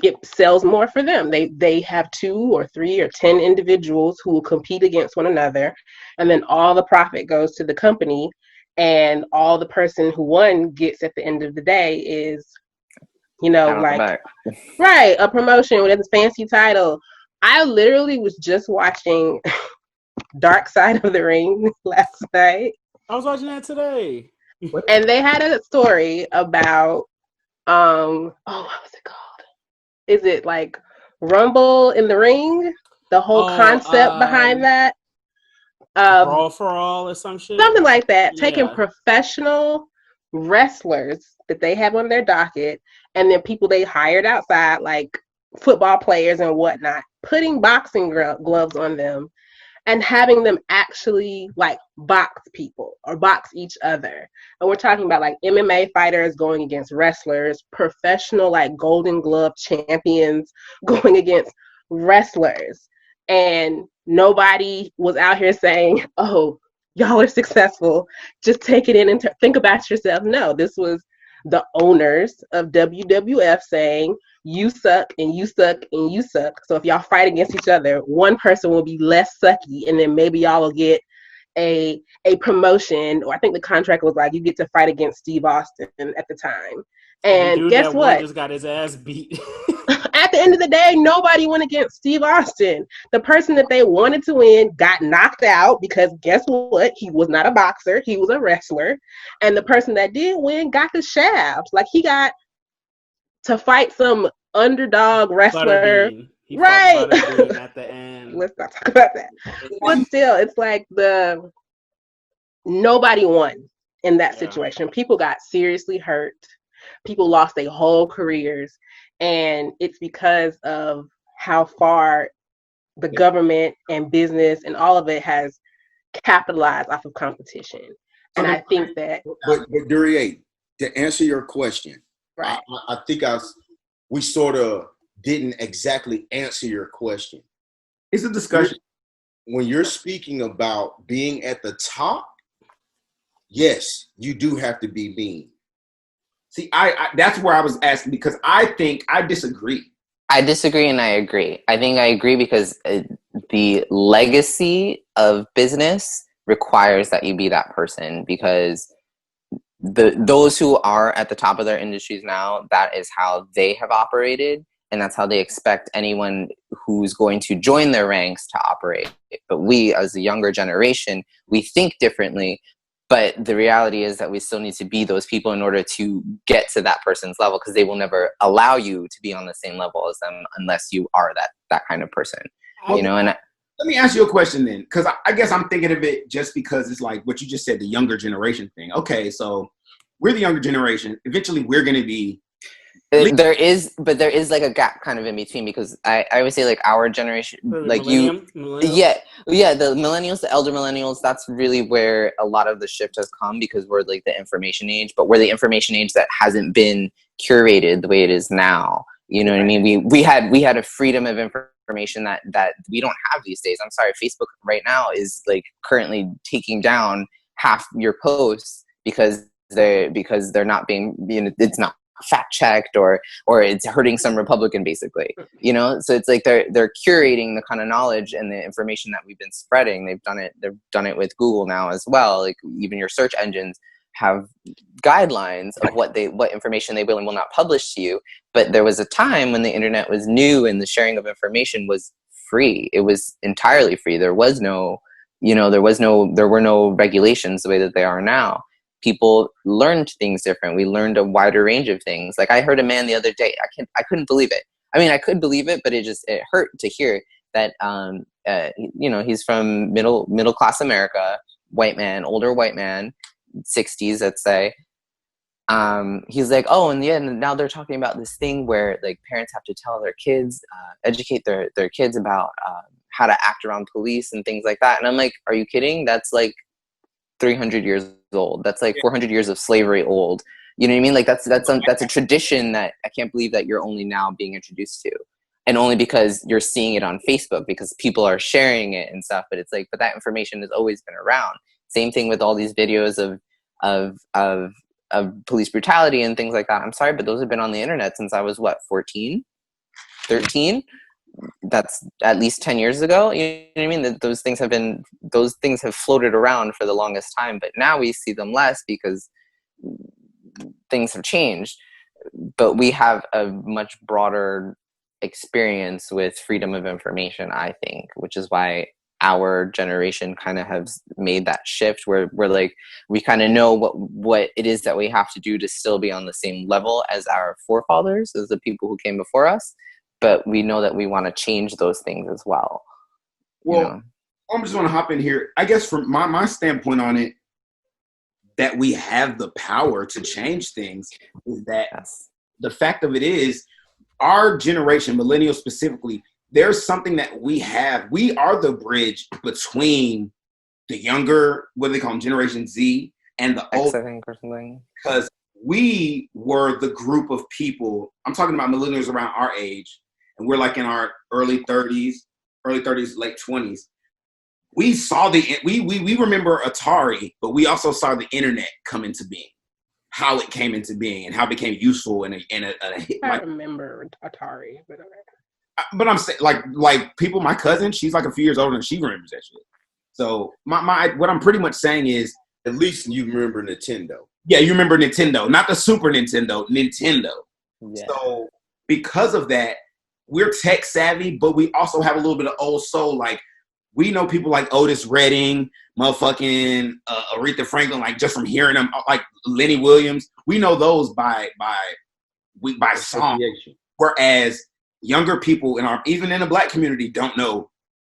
it sells more for them. They have 2 or 3 or 10 individuals who will compete against one another, and then all the profit goes to the company, and all the person who won gets at the end of the day is, right, a promotion with a fancy title. I literally was just watching Dark Side of the Ring last night. I was watching that today. And they had a story about what was it called? Is it like Rumble in the Ring? The whole concept behind that? Brawl for All or some shit? Something like that. Yeah. Taking professional wrestlers that they have on their docket and then people they hired outside, like football players and whatnot, putting boxing gloves on them and having them actually like box people or box each other. And we're talking about like MMA fighters going against wrestlers, professional like Golden Glove champions going against wrestlers, and nobody was out here saying, oh, y'all are successful, just take it in and think about yourself. No, this was the owners of WWF saying, you suck and you suck and you suck. So if y'all fight against each other, one person will be less sucky, and then maybe y'all will get a promotion, or I think the contract was like you get to fight against Steve Austin at the time. And dude, guess that what? one just got his ass beat. At the end of the day, nobody went against Steve Austin. The person that they wanted to win got knocked out because guess what? He was not a boxer. He was a wrestler. And the person that did win got the shaft. Like, he got to fight some underdog wrestler. Butterbean. He Right. fought Butterbean at the end. Let's not talk about that. But still, it's like nobody won in that situation. People got seriously hurt. People lost their whole careers. And it's because of how far the government and business and all of it has capitalized off of competition. And I think that... But Duryea, to answer your question, right. I think we sort of didn't exactly answer your question. It's a discussion. When you're speaking about being at the top, yes, you do have to be mean. See, I that's where I was asking, because I think I disagree. I disagree and I agree. I think I agree because the legacy of business requires that you be that person, because those who are at the top of their industries now, that is how they have operated, and that's how they expect anyone who's going to join their ranks to operate. But we, as the younger generation, we think differently. But the reality is that we still need to be those people in order to get to that person's level, because they will never allow you to be on the same level as them unless you are that kind of person. Well, you know, and let me ask you a question then, because I guess I'm thinking of it just because it's like what you just said, the younger generation thing. Okay, so we're the younger generation. Eventually, we're going to be. There is like a gap kind of in between, because I would say like our generation, like millennials? the millennials, the elder millennials, that's really where a lot of the shift has come, because we're like the information age, but we're the information age that hasn't been curated the way it is now. You know what I mean? We had a freedom of information that we don't have these days. I'm sorry, Facebook right now is like currently taking down half your posts because they're not being, you know, it's not fact checked, or it's hurting some Republican, basically, you know. So it's like they're curating the kind of knowledge and the information that we've been spreading. They've done it with Google now as well. Like, even your search engines have guidelines of what information they will and will not publish to you. But there was a time when the internet was new and the sharing of information was free. It was entirely free. There were no regulations the way that they are now. People learned things different. We learned a wider range of things. Like, I heard a man the other day, I couldn't believe it. I mean, I could believe it, but it hurt to hear that, you know, he's from middle class America, white man, older white man, 60s, let's say. He's like, oh, and yeah, now they're talking about this thing where like parents have to tell their kids, educate their kids about how to act around police and things like that. And I'm like, are you kidding? That's like 300 years old. That's like 400 years of slavery old. You know what I mean? Like, that's a tradition that I can't believe that you're only now being introduced to, and only because you're seeing it on Facebook because people are sharing it and stuff. But it's like, but that information has always been around. Same thing with all these videos of police brutality and things like that. I'm sorry, but those have been on the internet since I was 14, 13. That's at least 10 years ago. You know what I mean? That those things have floated around for the longest time, but now we see them less because things have changed. But we have a much broader experience with freedom of information, I think, which is why our generation kind of has made that shift where we're like, we kind of know what it is that we have to do to still be on the same level as our forefathers, as the people who came before us. But we know that we want to change those things as well. Well, you know? I just want to hop in here. I guess from my standpoint on it, that we have the power to change things is that the fact of it is, our generation, millennials specifically, there's something that we have. We are the bridge between the younger, what do they call them, Generation Z, and the old. Because we were the group of people, I'm talking about millennials around our age, and we're like in our early 30s, late 20s, we saw we remember Atari, but we also saw the internet come into being, how it came into being, and how it became useful. I remember Atari, but I'm saying like people, my cousin, she's like a few years older and she remembers that shit. So what I'm pretty much saying is, at least you remember Nintendo. Yeah, you remember Nintendo, not the Super Nintendo, Nintendo. Yeah. So because of that, we're tech savvy, but we also have a little bit of old soul. Like, we know people like Otis Redding, motherfucking Aretha Franklin, like just from hearing them, like Lenny Williams. We know those by song. Whereas younger people even in the Black community don't know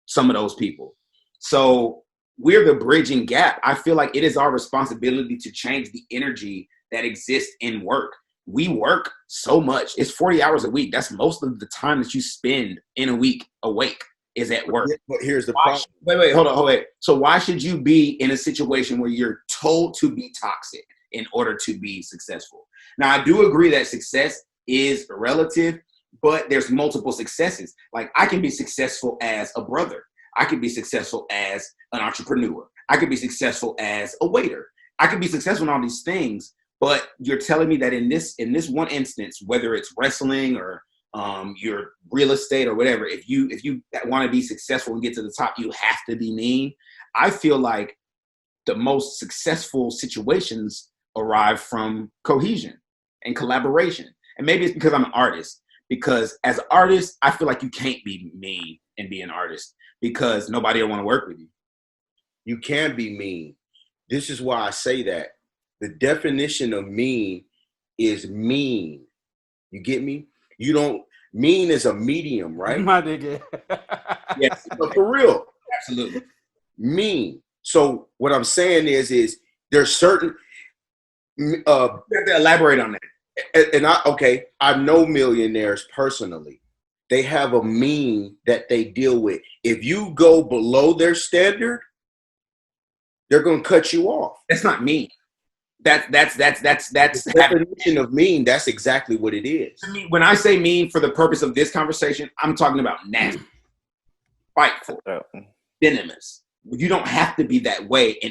some of those people. So we're the bridging gap. I feel like it is our responsibility to change the energy that exists in work. We work so much. It's 40 hours a week. That's most of the time that you spend in a week awake is at work. But here's the problem. Wait, hold on. So why should you be in a situation where you're told to be toxic in order to be successful? Now, I do agree that success is relative, but there's multiple successes. Like, I can be successful as a brother. I could be successful as an entrepreneur. I could be successful as a waiter. I could be successful in all these things, but you're telling me that in this one instance, whether it's wrestling or your real estate or whatever, if you want to be successful and get to the top, you have to be mean. I feel like the most successful situations arrive from cohesion and collaboration. And maybe it's because I'm an artist, because as an artist, I feel like you can't be mean and be an artist because nobody will want to work with you. You can be mean. This is why I say that. The definition of mean is mean. You get me? You don't, mean is a medium, right? My nigga. Yes, But for real. absolutely. Mean. So what I'm saying is there's certain, You have to elaborate on that. and I know millionaires personally. They have a mean that they deal with. If you go below their standard, they're going to cut you off. That's not mean. That's The definition of mean. That's exactly what it is. I mean, when I say mean for the purpose of this conversation, I'm talking about nasty, spiteful, venomous. You don't have to be that way. You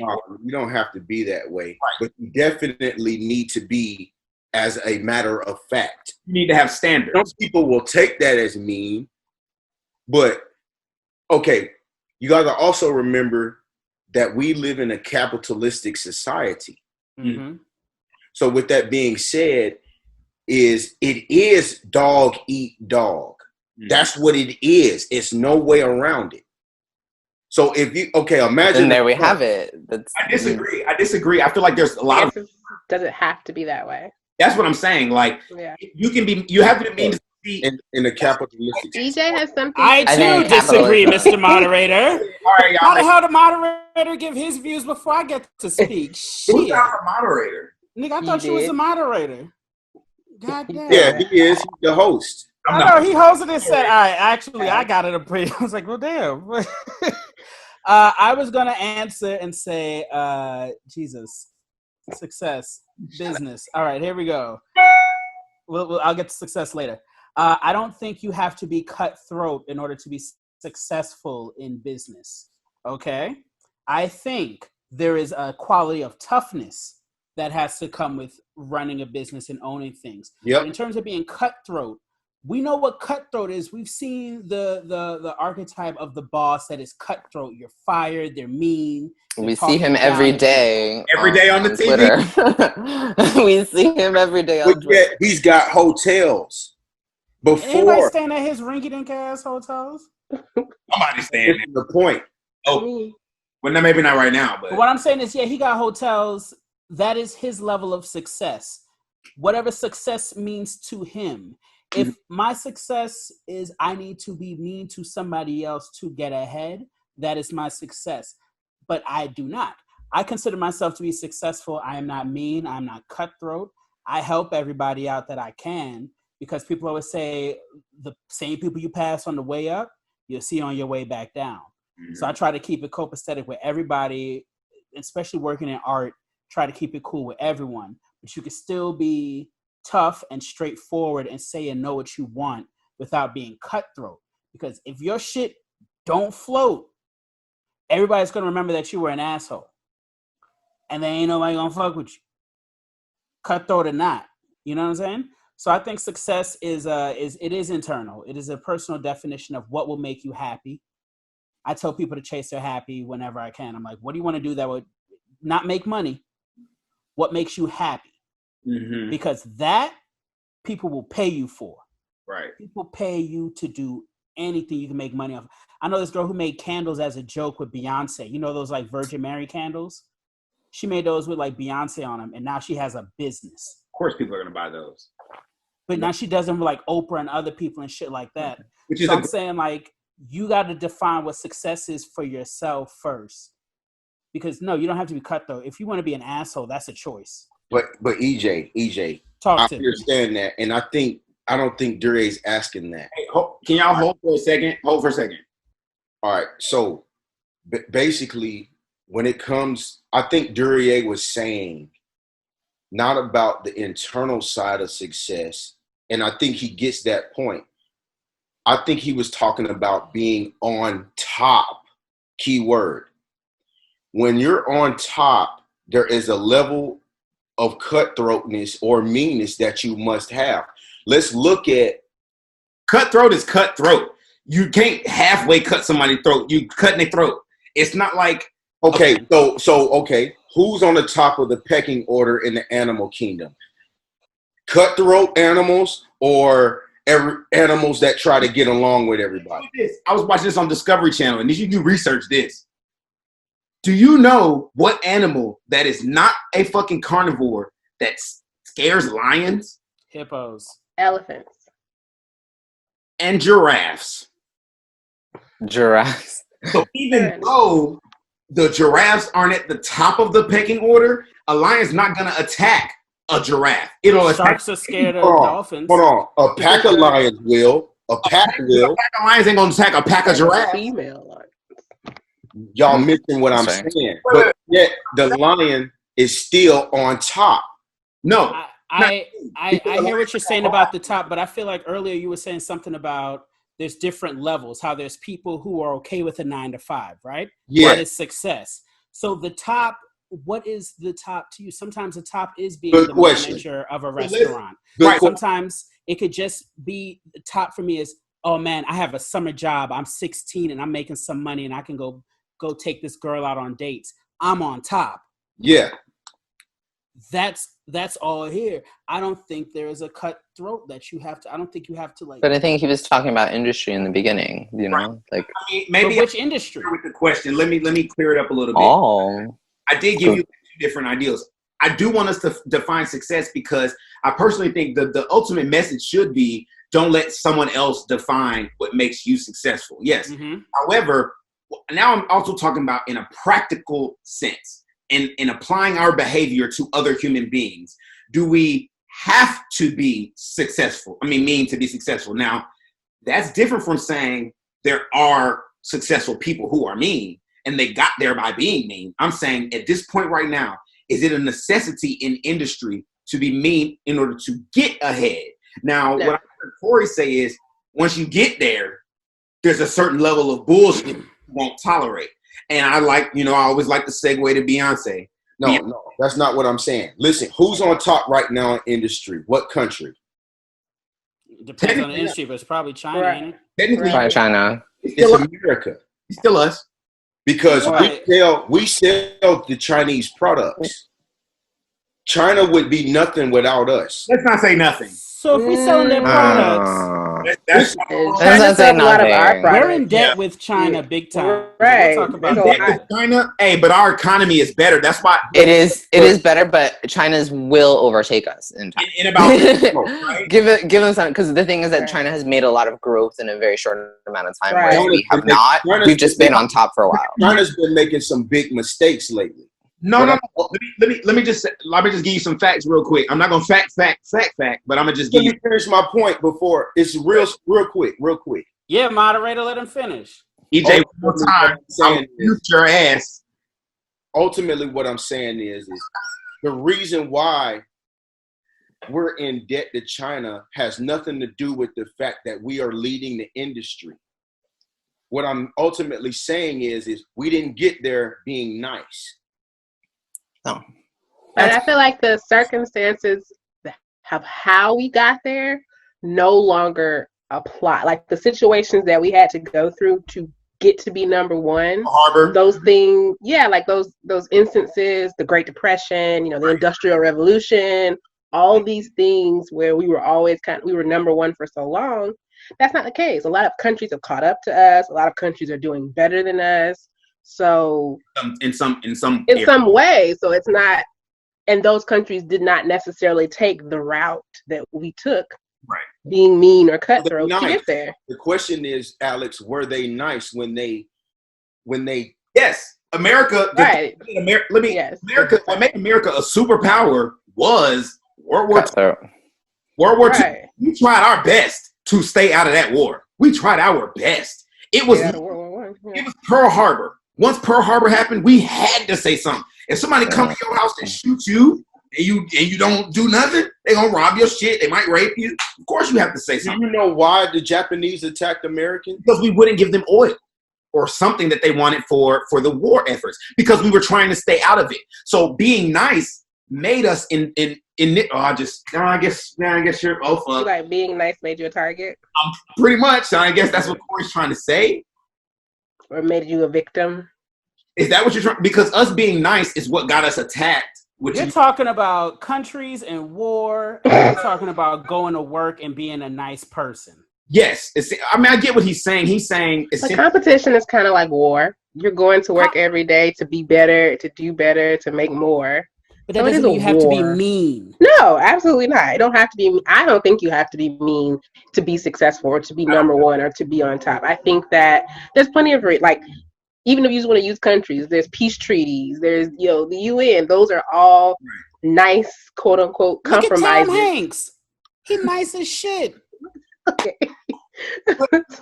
don't have to be that way, Right. but you definitely need to be as a matter of fact. You need to have standards. Some people will take that as mean, but okay, you got to also remember that we live in a capitalistic society. Mm-hmm. So with that being said, it is dog eat dog. Mm. That's what it is. It's no way around it. So if you, imagine. And there we have it. I disagree. I feel like there's a lot of. Does it have to be that way? That's what I'm saying. Like, Yeah. you have to be mean to see. in a capitalistic DJ has something. I think too disagree, capitalism. Mr. Moderator. All right, How the y'all. hell the moderator give his views before I get to speak? Who's Shit. not the moderator? Nigga, I You thought you was did. the moderator. God damn. Yeah, he is. He's the host. I'm I not. know, he hosted it said, all right, actually, I got it a pretty. I was like, well, damn. I was going to answer and say, Jesus, success, business. All right, here we go. I'll get to success later. I don't think you have to be cutthroat in order to be successful in business. Okay? I think there is a quality of toughness that has to come with running a business and owning things. Yep. But in terms of being cutthroat, we know what cutthroat is. We've seen the archetype of the boss that is cutthroat. You're fired. They're mean. We see him every day. Every day on the TV. Twitter. We see him every day on But Twitter. yet he's got hotels. Anybody Before, staying at his rinky-dink ass hotels? Somebody's staying this is the point. Oh, well, no, maybe not right now, but But what I'm saying is, yeah, he got hotels. That is his level of success. Whatever success means to him. If my success is I need to be mean to somebody else to get ahead, that is my success. But I do not. I consider myself to be successful. I am not mean. I'm not cutthroat. I help everybody out that I can, because people always say the same people you pass on the way up, you'll see on your way back down. So I try to keep it copacetic with everybody, especially working in art, try to keep it cool with everyone. But you can still be tough and straightforward and say and know what you want without being cutthroat. Because if your shit don't float, everybody's gonna remember that you were an asshole, and then ain't nobody gonna fuck with you, cutthroat or not. You know what I'm saying? So I think success is internal. It is a personal definition of what will make you happy. I tell people to chase their happy whenever I can. I'm like, what do you want to do that would not make money? What makes you happy? Mm-hmm. Because that people will pay you for. Right. People pay you to do anything you can make money off. I know this girl who made candles as a joke with Beyonce. You know those like Virgin Mary candles? She made those with like Beyonce on them, and now she has a business. Of course, people are gonna buy those. But now she does them with like Oprah and other people and shit like that. Which is so I'm saying like you got to define what success is for yourself first, because no, you don't have to be cutthroat. If you want to be an asshole, that's a choice. But EJ, Talk I to understand that, and I don't think Dure's asking that. Hey, can y'all hold for a second? Hold for a second. All right, so basically, when it comes, I think Dure was saying not about the internal side of success, and I think he gets that point. I think he was talking about being on top, keyword. When you're on top, there is a level of cutthroatness or meanness that you must have. Let's look at Cutthroat is cutthroat. You can't halfway cut somebody's throat. You cutting their throat. It's not like okay. So who's on the top of the pecking order in the animal kingdom? Cutthroat animals or animals that try to get along with everybody? I was watching this on Discovery Channel, and you do research this. Do you know what animal that is not a fucking carnivore that scares lions? Hippos. Elephants. And giraffes. Giraffes. So even though the giraffes aren't at the top of the pecking order, a lion's not going to attack a giraffe. It'll attack. Sharks are scared of dolphins. Hold on. A pack of lions will. A pack will. A pack of lions ain't going to attack a pack of giraffes. Female lion. Y'all missing what I'm saying. But yet the lion is still on top. No. I hear what you're saying about the top, but I feel like earlier you were saying something about there's different levels, how there's people who are okay with a 9 to 5, right? Yeah. That is success. So the top, what is the top to you? Sometimes the top is being Good the question. manager of a restaurant. Right. Sometimes it could just be the top for me is, oh man, I have a summer job. I'm 16 and I'm making some money and I can go take this girl out on dates. I'm on top. Yeah. That's all here. I don't think there is a cutthroat that you have to. I don't think you have to like. But I think he was talking about industry in the beginning. You know, right. like I mean, maybe which industry? With the question, let me clear it up a little bit. Oh, I did give you 2 different ideas. I do want us to define success because I personally think the ultimate message should be don't let someone else define what makes you successful. Yes. Mm-hmm. However, now I'm also talking about in a practical sense. In applying our behavior to other human beings, do we have to be successful? Mean to be successful. Now, that's different from saying there are successful people who are mean and they got there by being mean. I'm saying at this point right now, is it a necessity in industry to be mean in order to get ahead? Now, what I heard Corey say is once you get there, there's a certain level of bullshit you won't tolerate. And I always like to segue to Beyonce. No, that's not what I'm saying. Listen, who's on top right now in industry? What country? Depends on the industry, but it's probably China, Right. ain't it? Technically, probably China. It's America. it's still us. Because Right. we sell the Chinese products. China would be nothing without us. Let's not say nothing. So if we're selling their products, That's China sells a lot of our products. we're in debt with China big time. Right. We'll talk about So that. China. Hey, but our economy is better. That's why It is better, but China's will overtake us in time. in about right? Give them some, because the thing is that Right. China has made a lot of growth in a very short amount of time, Right. whereas we have not. China's We've just been on top for a while. China's been making some big mistakes lately. No. Let me just give you some facts real quick. I'm not gonna fact, but I'm gonna just Let give me you. finish my point before. It's real quick. Yeah, moderator, let him finish. EJ, one more time. I'll mute your ass. Ultimately, what I'm saying is the reason why we're in debt to China has nothing to do with the fact that we are leading the industry. What I'm ultimately saying is we didn't get there being nice. No. And I feel like the circumstances of how we got there no longer apply. Like the situations that we had to go through to get to be number one, Harbor. those things, like those instances, the Great Depression, the Industrial Revolution, all these things where we were always we were number one for so long. That's not the case. A lot of countries have caught up to us. A lot of countries are doing better than us. So in some way, so it's not. And those countries did not necessarily take the route that we took, right? Being mean or cutthroat to get there. The question is, Alex, were they nice when they? Yes, America. Right. America. What made America a superpower was World War II. World War II. We tried our best to stay out of that war. We tried our best. It was Pearl Harbor. Once Pearl Harbor happened, we had to say something. If somebody come to your house and shoot you, and you don't do nothing, they're gonna rob your shit. They might rape you. Of course, you have to say something. Do you know why the Japanese attacked Americans? Because we wouldn't give them oil or something that they wanted for the war efforts. Because we were trying to stay out of it. So being nice made us I guess you're fuck. Like being nice made you a target. Pretty much. I guess that's what Corey's trying to say. Or made you a victim. Is that what you're trying? Because us being nice is what got us attacked. You're talking about countries and war. And you're talking about going to work and being a nice person. Yes. I get what he's saying. He's saying competition is kind of like war. You're going to work every day to be better, to do better, to make more. But that doesn't mean you have to be mean. No, absolutely not. You don't have to be. I don't think you have to be mean to be successful or to be number one or to be on top. I think that there's plenty of even if you just want to use countries, there's peace treaties, there's the UN. Those are all nice, quote unquote, compromises. Look at Tom Hanks. He's nice as shit. Okay.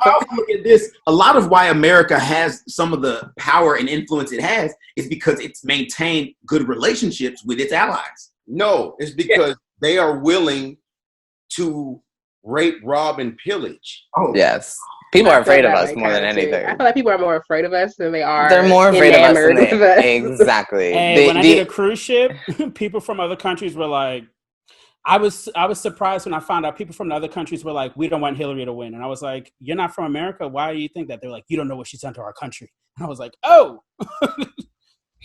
Also look at this. A lot of why America has some of the power and influence it has is because it's maintained good relationships with its allies. No, it's because they are willing to rape, rob, and pillage. Oh, yes. People are afraid of us more than anything. I feel like people are more afraid of us than they are. They're more afraid of us than exactly. Hey, when I did a cruise ship, people from other countries were like, I was surprised when I found out people from the other countries were like, we don't want Hillary to win. And I was like, you're not from America. Why do you think that? They're like, you don't know what she's done to our country. And I was like, oh.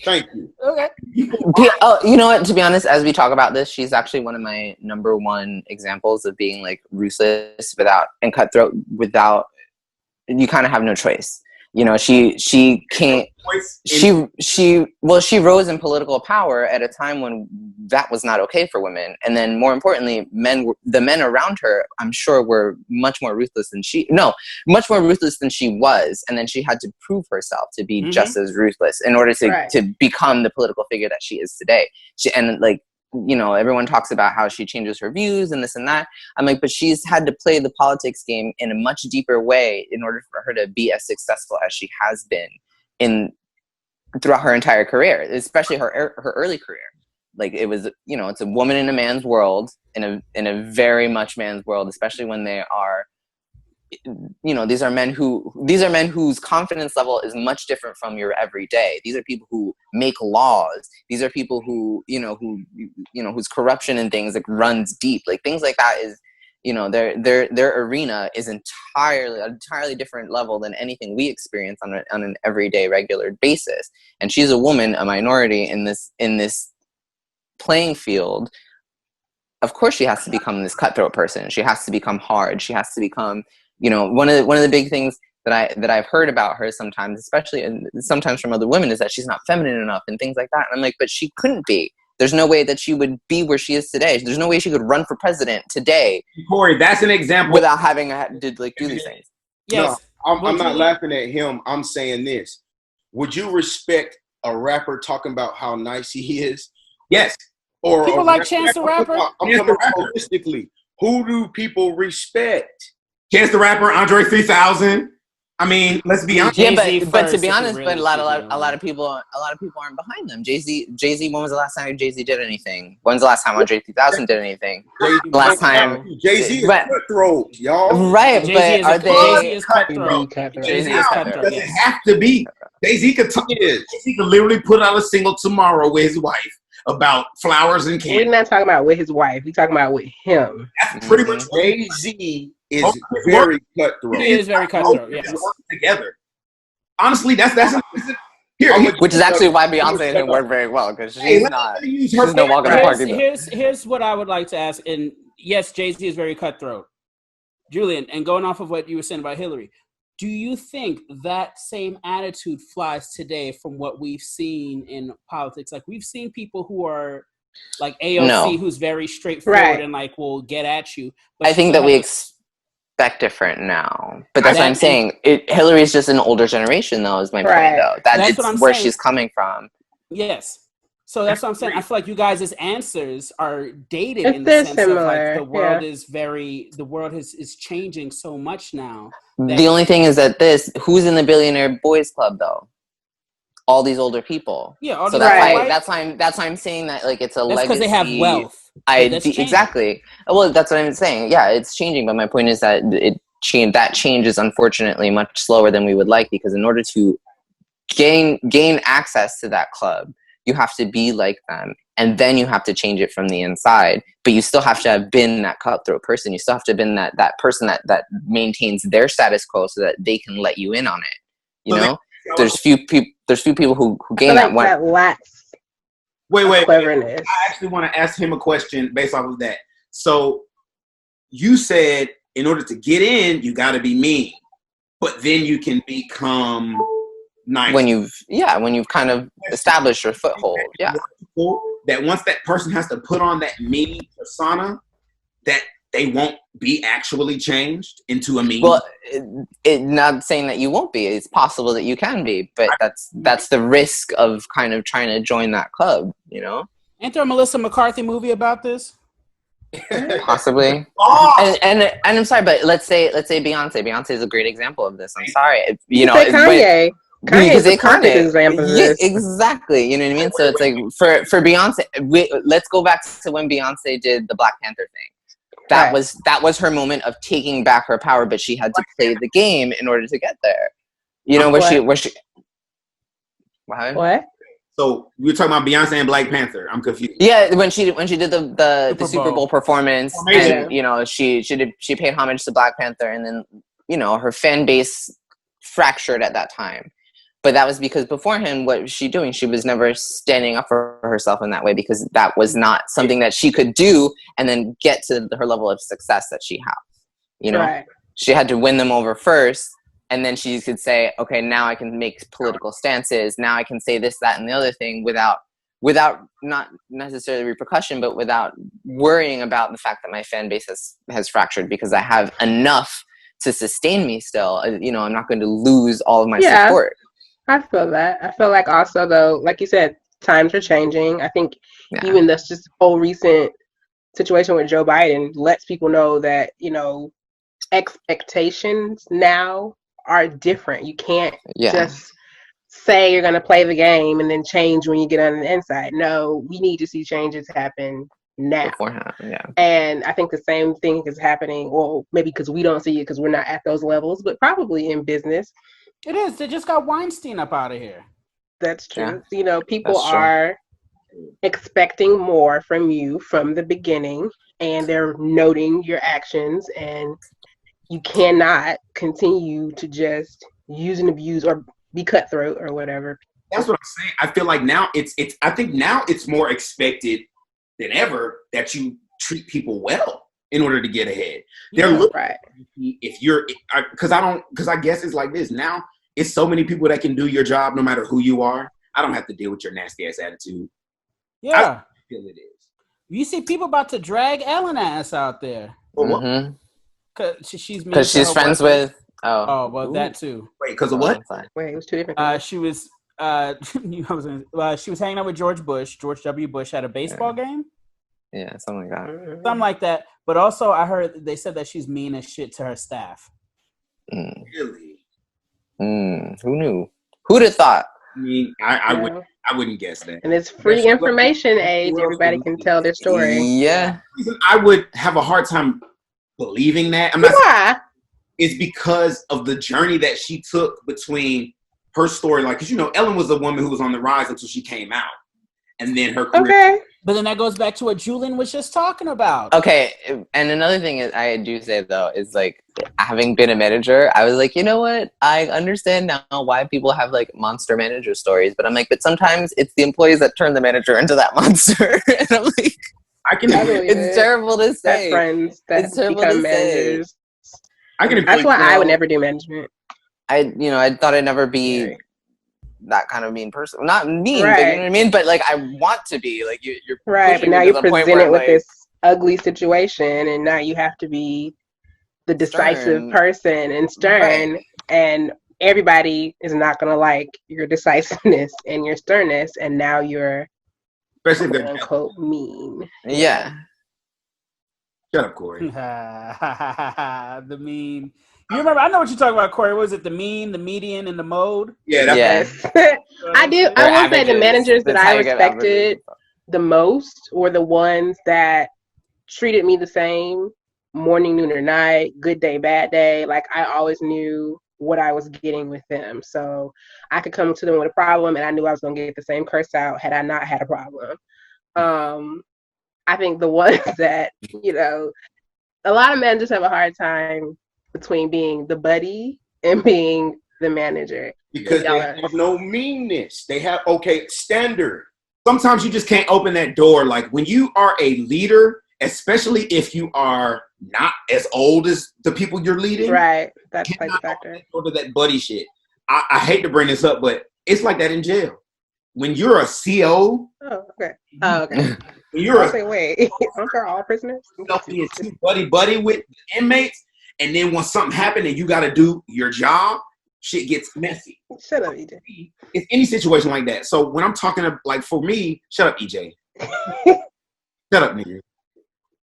Thank you. Okay. Oh, you know what? To be honest, as we talk about this, she's actually one of my number one examples of being like ruthless and cutthroat without, you kind of have no choice. She can't. She rose in political power at a time when that was not okay for women, and then more importantly, the men around her, I'm sure, were much more ruthless than she was, and then she had to prove herself to be just as ruthless in order to become the political figure that she is today. Everyone talks about how she changes her views and this and that. I'm like, but she's had to play the politics game in a much deeper way in order for her to be as successful as she has been throughout her entire career, especially her early career. Like it was, it's a woman in a man's world, in a very much man's world, especially when they are, these are men whose confidence level is much different from your everyday. These are people who make laws. These are people who whose corruption and things like runs deep, like things like that is, their arena is entirely different level than anything we experience on an everyday regular basis. And she's a woman, a minority in this playing field. Of course, she has to become this cutthroat person. She has to become hard. She has to become, one of the big things that I've heard about her sometimes, especially and sometimes from other women, is that she's not feminine enough and things like that. And I'm like, but she couldn't be. There's no way that she would be where she is today. There's no way she could run for president today. Corey, that's an example. Without having to do these things. Yes. No, I'm not laughing at him. I'm saying this. Would you respect a rapper talking about how nice he is? Yes. Or people like Chance the Rapper? I'm talking holistically. Who do people respect? Chance the Rapper, Andre 3000. I mean, let's be honest. Yeah, Jay-Z but to first, be if we're honest, really but a speaking lot of people aren't behind them. Jay-Z, when was the last time Jay-Z did anything? When's the last time Andre 3000 did anything? Last time, Jay-Z is but cutthroat, y'all. right, Jay-Z but are Jay-Z they? is cutthroat. Jay-Z is cutthroat. Does it have to be? Jay-Z could literally put out a single tomorrow with his wife about flowers and We're candy. not talking about with his wife. We're talking about with him. That's pretty much what Jay-Z is very cutthroat. He is very cutthroat. Yes. Work together. Honestly, that's here. Which is actually why Beyonce didn't work very well, because she's no walk in the park either. Here's what I would like to ask. And yes, Jay-Z is very cutthroat. Julian, and going off of what you were saying about Hillary, do you think that same attitude flies today from what we've seen in politics? Like, we've seen people who are like AOC, who's very straightforward and like will get at you. But I think that we expect different now, but that's what I'm saying. Hillary is just an older generation, though. Is my point, though. That's what I'm where saying. She's coming from. Yes. So that's what I'm saying. I feel like you guys' answers are dated in the sense of like the world is the world is changing so much now. The only thing is that who's in the Billionaire Boys Club though? All these older people. Yeah. So that's why I'm saying that like it's a legacy. Because they have wealth. Exactly. Well, that's what I'm saying. Yeah, it's changing, but my point is that that change is unfortunately much slower than we would like, because in order to gain access to that club, you have to be like them, and then you have to change it from the inside. But you still have to have been that cutthroat person. You still have to have been that person that maintains their status quo so that they can let you in on it. You know, there's few people who gain that one. That lacks cleverness. I actually want to ask him a question based off of that. So you said in order to get in, you got to be mean, but then you can become nice. When you've kind of established your foothold. Yeah. That once that person has to put on that mean persona, that they won't be actually changed into a mean. Well, not saying that you won't be. It's possible that you can be, but that's the risk of kind of trying to join that club, you know? Ain't there a Melissa McCarthy movie about this? Possibly. And I'm sorry, but let's say Beyonce. Beyonce is a great example of this. I'm sorry. Kanye. Kanye's a perfect example of this. Exactly. You know what I mean? So it's like for Beyonce, let's go back to when Beyonce did the Black Panther thing. That was her moment of taking back her power, but she had to play the game in order to get there. You know, where she What? So we were talking about Beyonce and Black Panther. I'm confused. Yeah, when she did the Super Bowl performance, and you know she paid homage to Black Panther, and then you know her fan base fractured at that time. But that was because beforehand, what was she doing? She was never standing up for herself in that way, because that was not something that she could do and then get to her level of success that she has. You know, she had to win them over first, and then she could say, okay, now I can make political stances. Now I can say this, that, and the other thing without not necessarily repercussion, but without worrying about the fact that my fan base has fractured, because I have enough to sustain me still. You know, I'm not going to lose all of my support. I feel that. I feel like also, though, like you said, times are changing. I think even this just whole recent situation with Joe Biden lets people know that, you know, expectations now are different. You can't just say you're going to play the game and then change when you get on the inside. No, we need to see changes happen now. Beforehand, And I think the same thing is happening, well, maybe because we don't see it because we're not at those levels, but probably in business. It is. They just got Weinstein up out of here. That's true. You know, people are expecting more from you from the beginning, and they're noting your actions, and you cannot continue to just use and abuse or be cutthroat or whatever. That's what I'm saying. I feel like now I think now it's more expected than ever that you treat people well in order to get ahead. They're looking if you're, because I guess it's like this now. It's so many people that can do your job no matter who you are. I don't have to deal with your nasty ass attitude. Yeah, I feel it is. You see people about to drag Ellen ass out there. Mm-hmm. Because she's friends with. Well, that too. Wait, because of what? Wait, it was two different. She was she was hanging out with George Bush. George W. Bush had a baseball game. Yeah, something like that. Something like that. But also, I heard they said that she's mean as shit to her staff. Really? Who knew? Who'd have thought? I mean, I wouldn't guess that. And it's free information age. Everybody can tell their story. Yeah. The reason I would have a hard time believing that. I'm not. Why? Is because of the journey that she took between her story, like, because Ellen was a woman who was on the rise until she came out, and then her career. Okay. But then that goes back to what Julian was just talking about. Okay, and another thing is, I do say though, is like, having been a manager, I was like, you know what? I understand now why people have like monster manager stories, but I'm like, but sometimes it's the employees that turn the manager into that monster, and I'm like, it's terrible to say. That friends that become managers. That's why I would never do management. I thought I'd never be that kind of mean person. Not mean, but you know what I mean? But like, I want to be. Like, you're right, but now you're presented with this ugly situation, and now you have to be the decisive person and stern, and everybody is not going to like your decisiveness and your sternness, and now you're especially quote unquote mean. Yeah. Shut up, Corey. The mean. You remember? I know what you're talking about, Corey. Was it the mean, the median, and the mode? Yeah, that's I do. I will say the managers that I respected the most were the ones that treated me the same, morning, noon, or night, good day, bad day. Like, I always knew what I was getting with them. So I could come to them with a problem, and I knew I was going to get the same curse out had I not had a problem. I think the ones that, a lot of managers have a hard time between being the buddy and being the manager. Because they have no meanness. They have, standard. Sometimes you just can't open that door. Like, when you are a leader, especially if you are not as old as the people you're leading. Right. That's like the factor. Go to that buddy shit. I hate to bring this up, but it's like that in jail. When you're a CO. Oh, okay. When you're wait, aren't there all prisoners? Being too buddy with inmates, and then when something happened and you got to do your job, shit gets messy. Shut up, EJ. It's any situation like that. So when I'm talking to, like, for me, shut up, EJ. Shut up, nigga.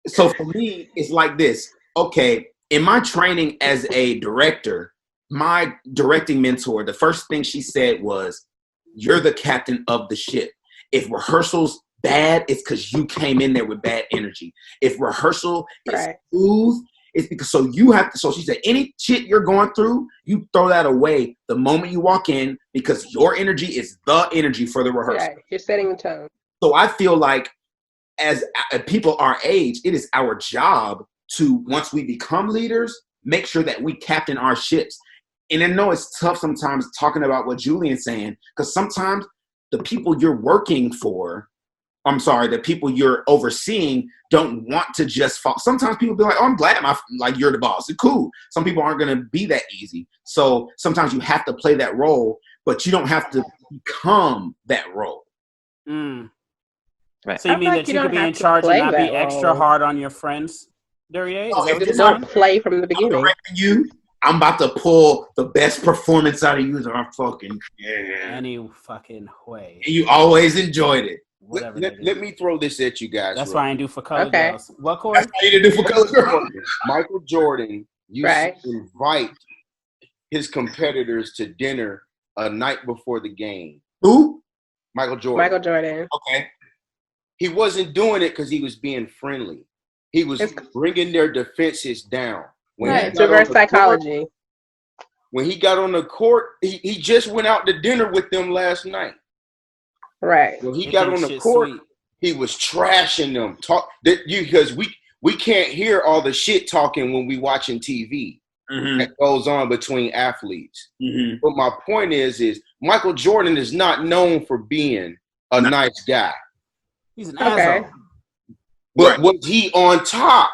So for me, it's like this. Okay, in my training as a director, my directing mentor, the first thing she said was, "You're the captain of the ship. If rehearsal's bad, it's because you came in there with bad energy. If rehearsal is smooth, it's because so she said, any shit you're going through, you throw that away the moment you walk in, because your energy is the energy for the rehearsal." Right. You're setting the tone. So I feel like as people our age, it is our job to, once we become leaders, make sure that we captain our ships. And I know it's tough sometimes talking about what Julian's saying, because sometimes the people you're working for, the people you're overseeing don't want to just fall. Sometimes people be like, "Oh, I'm glad you're the boss." It's cool. Some people aren't going to be that easy. So sometimes you have to play that role, but you don't have to become that role. Right. So you mean that you could be in charge and not be extra hard on your friends, Duryea? Just don't play from the beginning. I'm about to pull the best performance out of you. Any fucking way. And you always enjoyed it. Let me throw this at you guys. That's why I do for color girls. What, Corey? That's why you do for color girls. Michael Jordan used to invite his competitors to dinner a night before the game. Who? Michael Jordan. Michael Jordan. Okay. He wasn't doing it because he was being friendly. He was bringing their defenses down. It's reverse psychology. When he got on the court, he just went out to dinner with them last night. Right. When he got on the court, he was trashing them. Because we can't hear all the shit talking when we watching TV that goes on between athletes. But my point is Michael Jordan is not known for being a nice guy. He's an asshole. But was he on top?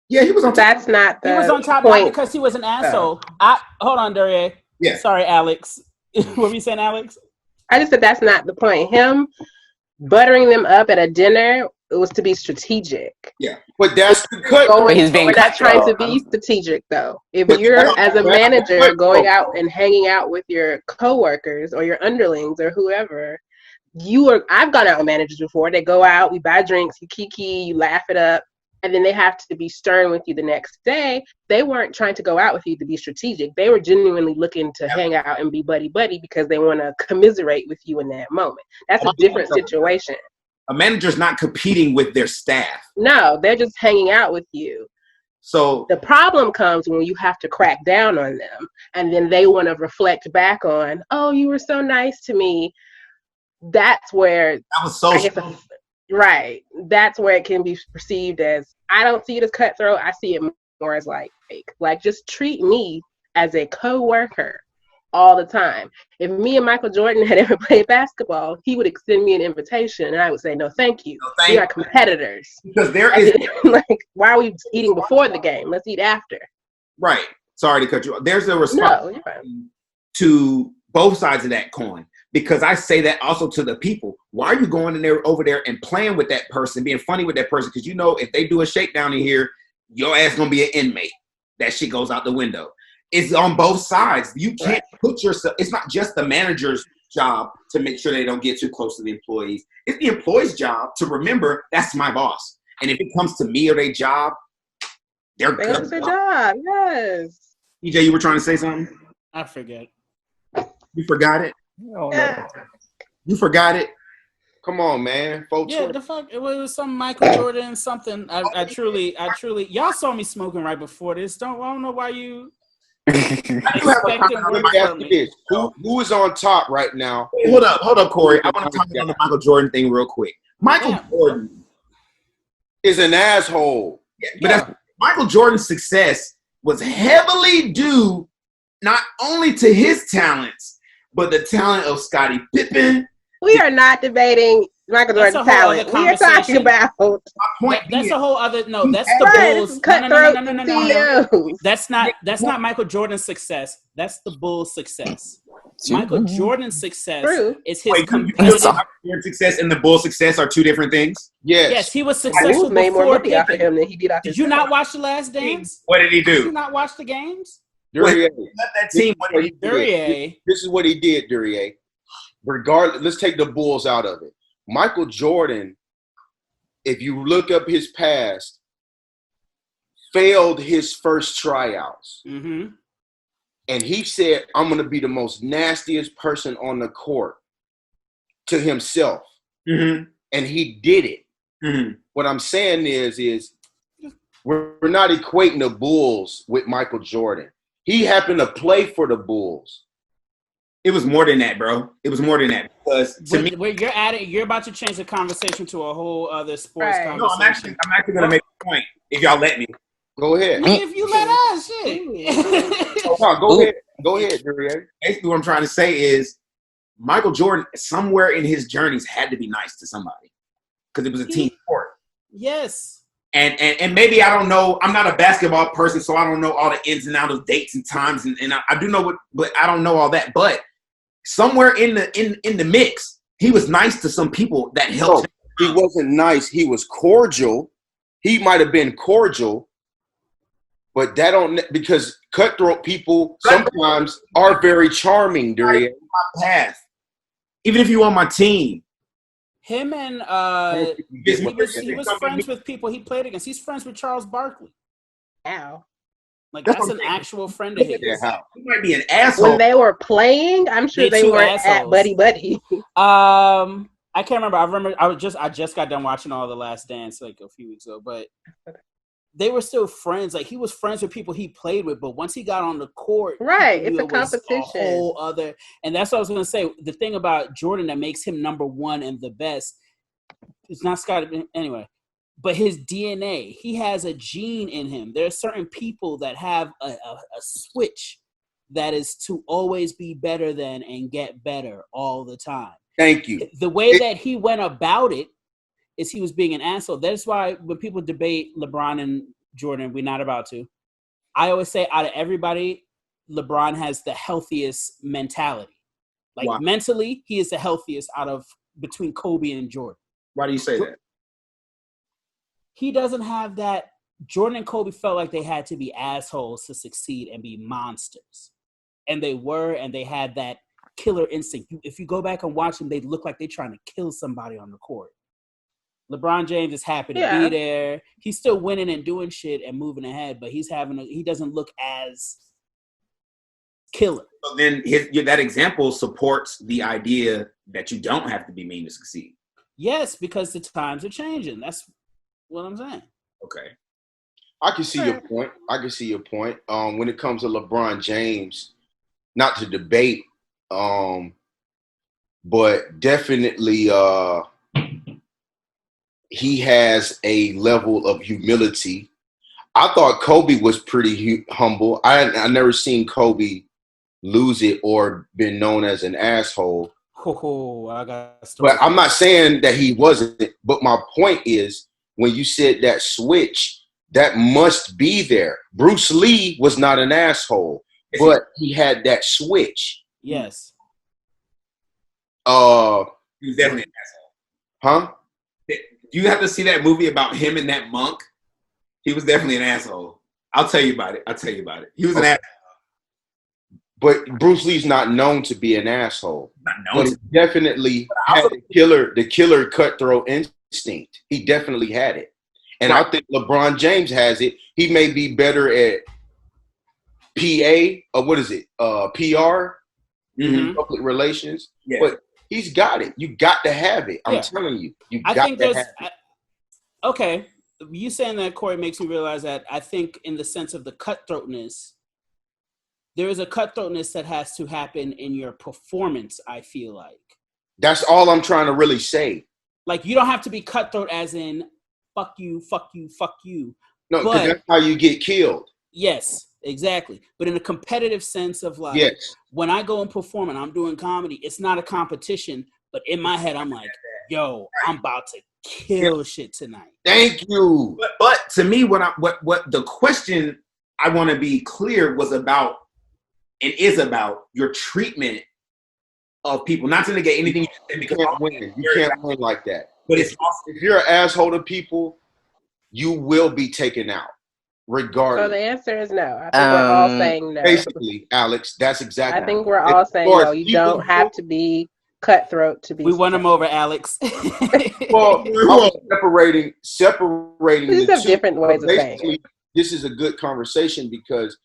Yeah, he was on top. That's not the He was on top point. not because he was an asshole. Hold on, Duryea. Yeah. Sorry, Alex. What were you saying, Alex? I just said that's not the point. Him buttering them up at a dinner, it was to be strategic. Yeah. But that's the cut. But he's being We're not trying to be strategic, though. If you're, as a manager, going out and hanging out with your coworkers or your underlings or whoever, I've gone out with managers before. They go out, we buy drinks, you kiki, you laugh it up. and then they have to be stern with you the next day, they weren't trying to go out with you to be strategic. They were genuinely looking to hang out and be buddy-buddy because they want to commiserate with you in that moment. That's a different situation. A manager's not competing with their staff. No, they're just hanging out with you. So the problem comes when you have to crack down on them, and then they want to reflect back on, oh, you were so nice to me. That's where that was so right. That's where it can be perceived as, I don't see it as cutthroat. I see it more as like fake. Like, just treat me as a co-worker all the time. If me and Michael Jordan had ever played basketball, he would extend me an invitation and I would say, no, thank you. We are competitors. Because there is like, why are we eating before the game? Let's eat after. Right. Sorry to cut you off. There's a response to both sides of that coin. Because I say that also to the people. Why are you going in there over there and playing with that person, being funny with that person? Because you know if they do a shakedown in here, your ass gonna be an inmate. That shit goes out the window. It's on both sides. You can't put yourself. It's not just the manager's job to make sure they don't get too close to the employees. It's the employee's job to remember that's my boss. And if it comes to me or their job, they're good. That's their job. Yes. EJ, you were trying to say something? I forget. You forgot it? Oh, no. You forgot it? Come on, man. Folks. Yeah, the fuck. It was some Michael Jordan something. I truly. Y'all saw me smoking right before this. I don't know why you. Who is on top right now? Hey, hold up, Corey. I want to talk about the Michael Jordan thing real quick. Michael Jordan is an asshole. But Michael Jordan's success was heavily due not only to his talents, but the talent of Scottie Pippen. We are not debating Michael Jordan's talent. We are talking about that's a whole other. No, that's the Bulls. No. That's not Michael Jordan's success. That's the Bulls' success. Michael Jordan's success is his competitive. Success and the Bulls' success are two different things. Yes, he was successful before Pippen. Did you not watch The Last Dance? What did he do? Did you not watch the games? Duryea. That team. This is what he did, Duryea. Regardless, let's take the Bulls out of it. Michael Jordan, if you look up his past, failed his first tryouts. Mm-hmm. And he said, I'm going to be the most nastiest person on the court to himself. Mm-hmm. And he did it. Mm-hmm. What I'm saying is we're not equating the Bulls with Michael Jordan. He happened to play for the Bulls. It was more than that, bro. It was more than that. Because to me, you're about to change the conversation to a whole other sports conversation. No, I'm actually going to make a point if y'all let me. Go ahead. If you let us, shit. Go ahead, Duryea. Basically, what I'm trying to say is Michael Jordan, somewhere in his journeys, had to be nice to somebody because it was a team sport. Yes. And maybe I don't know. I'm not a basketball person, so I don't know all the ins and outs of dates and times. And I do know but I don't know all that. But somewhere in the mix, he was nice to some people that helped him. He wasn't nice. He was cordial. He might have been cordial, but that don't, because cutthroat people sometimes are very charming, Duryea. My path, even if you on my team. Him and he was friends with people he played against. He's friends with Charles Barkley. How? Like that's an actual friend of his. He might be an asshole. When they were playing, I'm sure they weren't at buddy. I can't remember. I remember I just got done watching all The Last Dance like a few weeks ago, but they were still friends. Like he was friends with people he played with, but once he got on the court, right, it's a competition. A whole other, and that's what I was going to say. The thing about Jordan that makes him number one and the best, it's not Scottie anyway, but his DNA. He has a gene in him. There are certain people that have a switch that is to always be better than and get better all the time. Thank you. The way that he went about it is he was being an asshole. That's why when people debate LeBron and Jordan, we're not about to. I always say out of everybody, LeBron has the healthiest mentality. Like mentally, he is the healthiest out of between Kobe and Jordan. Why do you say that? He doesn't have that. Jordan and Kobe felt like they had to be assholes to succeed and be monsters. And they were, and they had that killer instinct. If you go back and watch them, they look like they're trying to kill somebody on the court. LeBron James is happy to be there. He's still winning and doing shit and moving ahead, but he doesn't look as killer. So then that example supports the idea that you don't have to be mean to succeed. Yes, because the times are changing. That's what I'm saying. Okay. I can see your point. When it comes to LeBron James, not to debate, but definitely he has a level of humility. I thought Kobe was pretty humble. I never seen Kobe lose it or been known as an asshole. But I'm not saying that he wasn't. But my point is, when you said that switch, that must be there. Bruce Lee was not an asshole, but he had that switch. Yes. He was definitely an asshole. Huh? You have to see that movie about him and that monk. He was definitely an asshole. I'll tell you about it. He was an asshole. But Bruce Lee's not known to be an asshole. But he definitely had the killer cutthroat instinct. He definitely had it. And I think LeBron James has it. He may be better at PR, public relations. Yeah. But he's got it. You got to have it. I'm telling you. You got to have it. Okay. You saying that, Corey, makes me realize that I think in the sense of the cutthroatness, there is a cutthroatness that has to happen in your performance, I feel like. That's all I'm trying to really say. Like, you don't have to be cutthroat as in, fuck you, fuck you, fuck you. No, because that's how you get killed. Yes, exactly. But in a competitive sense of like, when I go and perform and I'm doing comedy, it's not a competition, but in my head, I'm like, yo, I'm about to kill shit tonight. Thank you. But to me, what the question I want to be clear was about, and is about, your treatment of people. Not to negate anything you said, because you can't win like that. But if you're an asshole to people, you will be taken out, regardless. So the answer is no. I think we're all saying no. Basically, Alex, that's exactly. I think we're all saying no. You don't have to be cutthroat to be. We won him over, Alex. Well, I was separating. We just have different ways of saying it. This is a good conversation because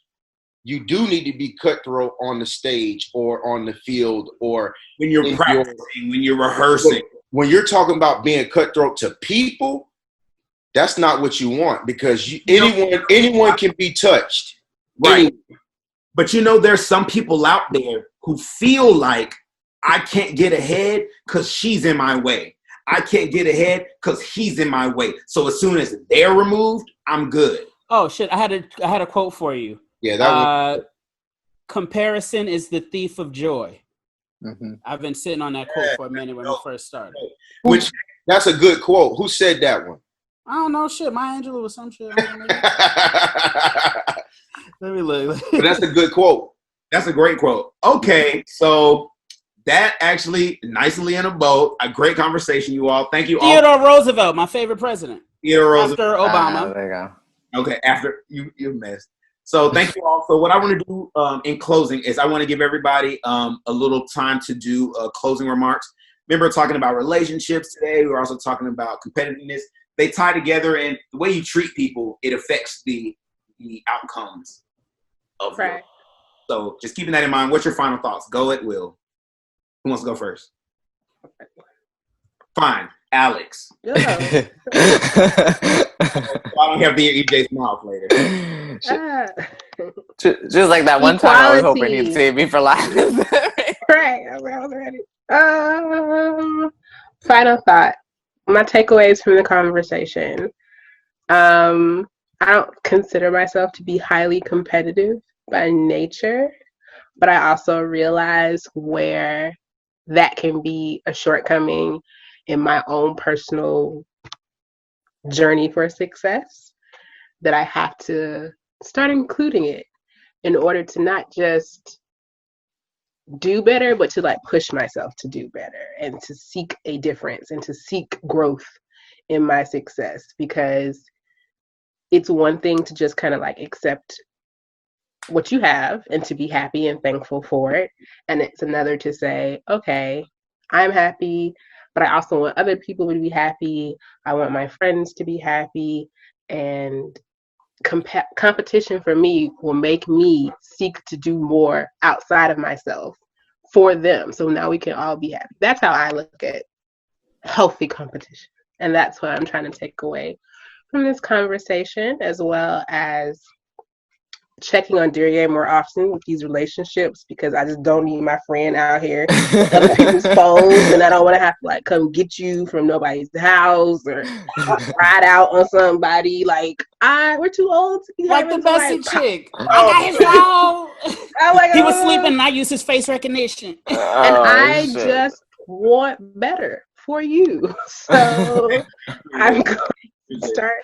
you do need to be cutthroat on the stage or on the field or when you're practicing, when you're rehearsing. When you're talking about being cutthroat to people, that's not what you want, because anyone can be touched. Right. But there's some people out there who feel like, I can't get ahead because she's in my way. I can't get ahead because he's in my way. So as soon as they're removed, I'm good. Oh shit! I had a quote for you. Yeah, that was comparison is the thief of joy. Mm-hmm. I've been sitting on that quote for a minute when we first started. That's a good quote. Who said that one? I don't know. Shit, Maya Angelou or some shit. Let me look. But that's a good quote. That's a great quote. Okay, so that actually nicely in a boat. A great conversation, you all. Thank you all. Theodore Roosevelt, my favorite president. Theodore Roosevelt. After Obama. There you go. Okay, after you missed. So thank you all. So what I want to do in closing is I want to give everybody a little time to do closing remarks. Remember, talking about relationships today. We were also talking about competitiveness. They tie together, and the way you treat people, it affects the outcomes of right. So just keeping that in mind. What's your final thoughts? Go at will. Who wants to go first? Fine, Alex. Yeah. I don't have the EJ's mouth later. Just like that one time I was hoping he'd save me for last. Right, I was ready. Final thought. My takeaways from the conversation. I don't consider myself to be highly competitive by nature, but I also realize where that can be a shortcoming in my own personal journey for success, that I have to start including it in order to not just do better, but to like push myself to do better and to seek a difference and to seek growth in my success. Because it's one thing to just kind of like accept what you have and to be happy and thankful for it. And it's another to say, okay, I'm happy, but I also want other people to be happy. I want my friends to be happy, and competition for me will make me seek to do more outside of myself for them. So now we can all be happy. That's how I look at healthy competition. And that's what I'm trying to take away from this conversation, as well as checking on Durier more often with these relationships, because I just don't need my friend out here with other people's phones, and I don't want to have to like come get you from nobody's house or ride out on somebody. Like we're too old to be like the having messy to, chick. I got his phone. I'm like, He was sleeping and I used his face recognition. and I just want better for you. So I'm going to start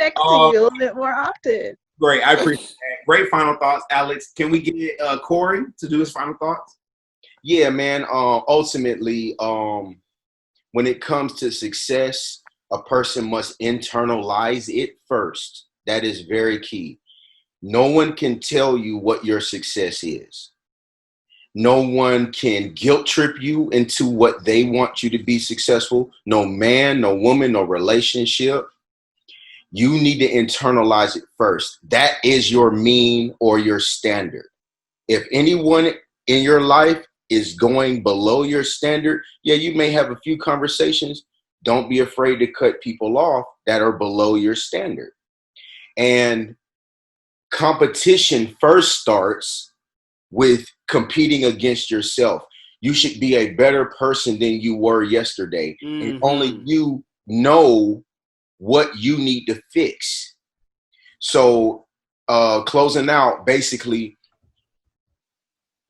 texting you a little bit more often. Great, I appreciate that. Great final thoughts, Alex. Can we get Corey to do his final thoughts? Yeah, man. Ultimately, when it comes to success, a person must internalize it first. That is very key. No one can tell you what your success is. No one can guilt trip you into what they want you to be successful. No man, no woman, no relationship. You need to internalize it first. That is your mean or your standard. If anyone in your life is going below your standard, yeah, you may have a few conversations. Don't be afraid to cut people off that are below your standard. And competition first starts with competing against yourself. You should be a better person than you were yesterday. Mm-hmm. And only you know what you need to fix. So closing out, basically,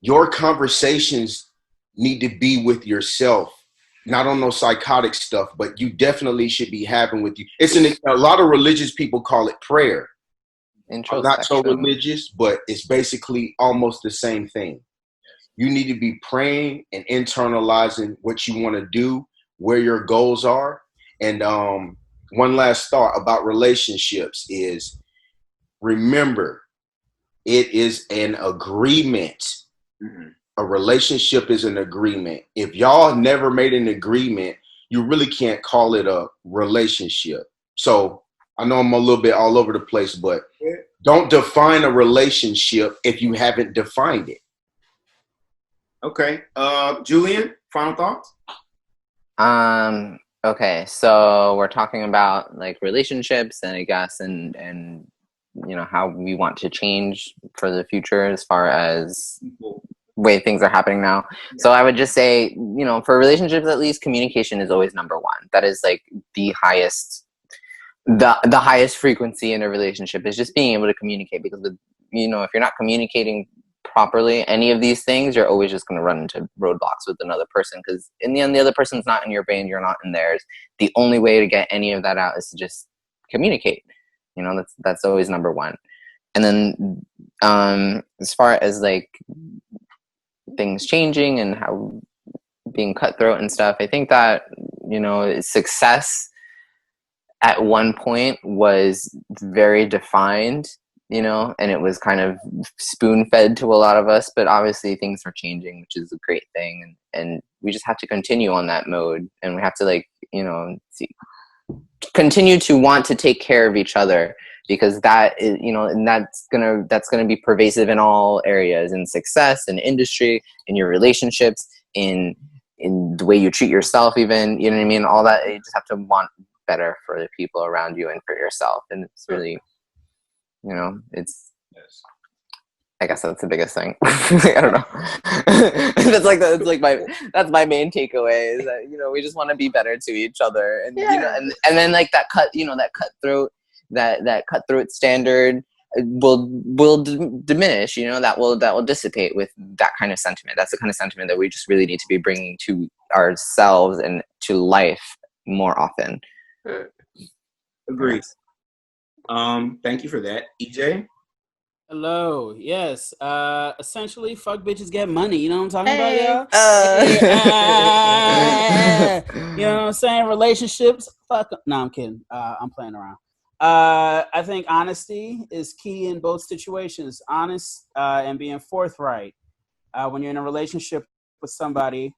your conversations need to be with yourself, not on no psychotic stuff, but you definitely should be having with you. A lot of religious people call it prayer. I'm not so religious, but it's basically almost the same thing. You need to be praying and internalizing what you want to do, where your goals are. And one last thought about relationships is, remember, it is an agreement. Mm-hmm. A relationship is an agreement. If y'all never made an agreement, you really can't call it a relationship. So I know I'm a little bit all over the place, but don't define a relationship if you haven't defined it. Okay. Julian, final thoughts? Okay, so we're talking about like relationships and I guess and you know how we want to change for the future as far as way things are happening now. So I would just say, you know, for relationships at least, communication is always number one. That is like the highest frequency in a relationship is just being able to communicate, because you know, if you're not communicating properly any of these things, you're always just going to run into roadblocks with another person, because in the end the other person's not in your brain, you're not in theirs. The only way to get any of that out is to just communicate. You know, that's always number one. And then as far as like things changing and how being cutthroat and stuff, I think that, you know, success at one point was very defined, you know, and it was kind of spoon-fed to a lot of us, but obviously things are changing, which is a great thing, and we just have to continue on that mode, and we have to, like, you know, continue to want to take care of each other, because that is, you know, and that's gonna be pervasive in all areas, in success, in industry, in your relationships, in the way you treat yourself, even, you know what I mean, all that. You just have to want better for the people around you and for yourself, and it's really, you know, it's, I guess that's the biggest thing. I don't know. That's my main takeaway, is that, you know, we just want to be better to each other, and you know, and then like that cutthroat standard will diminish. You know, that will dissipate with that kind of sentiment. That's the kind of sentiment that we just really need to be bringing to ourselves and to life more often. Agreed. Thank you for that. EJ? Hello. Yes. Essentially, fuck bitches, get money. You know what I'm talking about, y'all? You know what I'm saying? Relationships, fuck. No, I'm kidding. I'm playing around. I think honesty is key in both situations. Honest and being forthright. When you're in a relationship with somebody,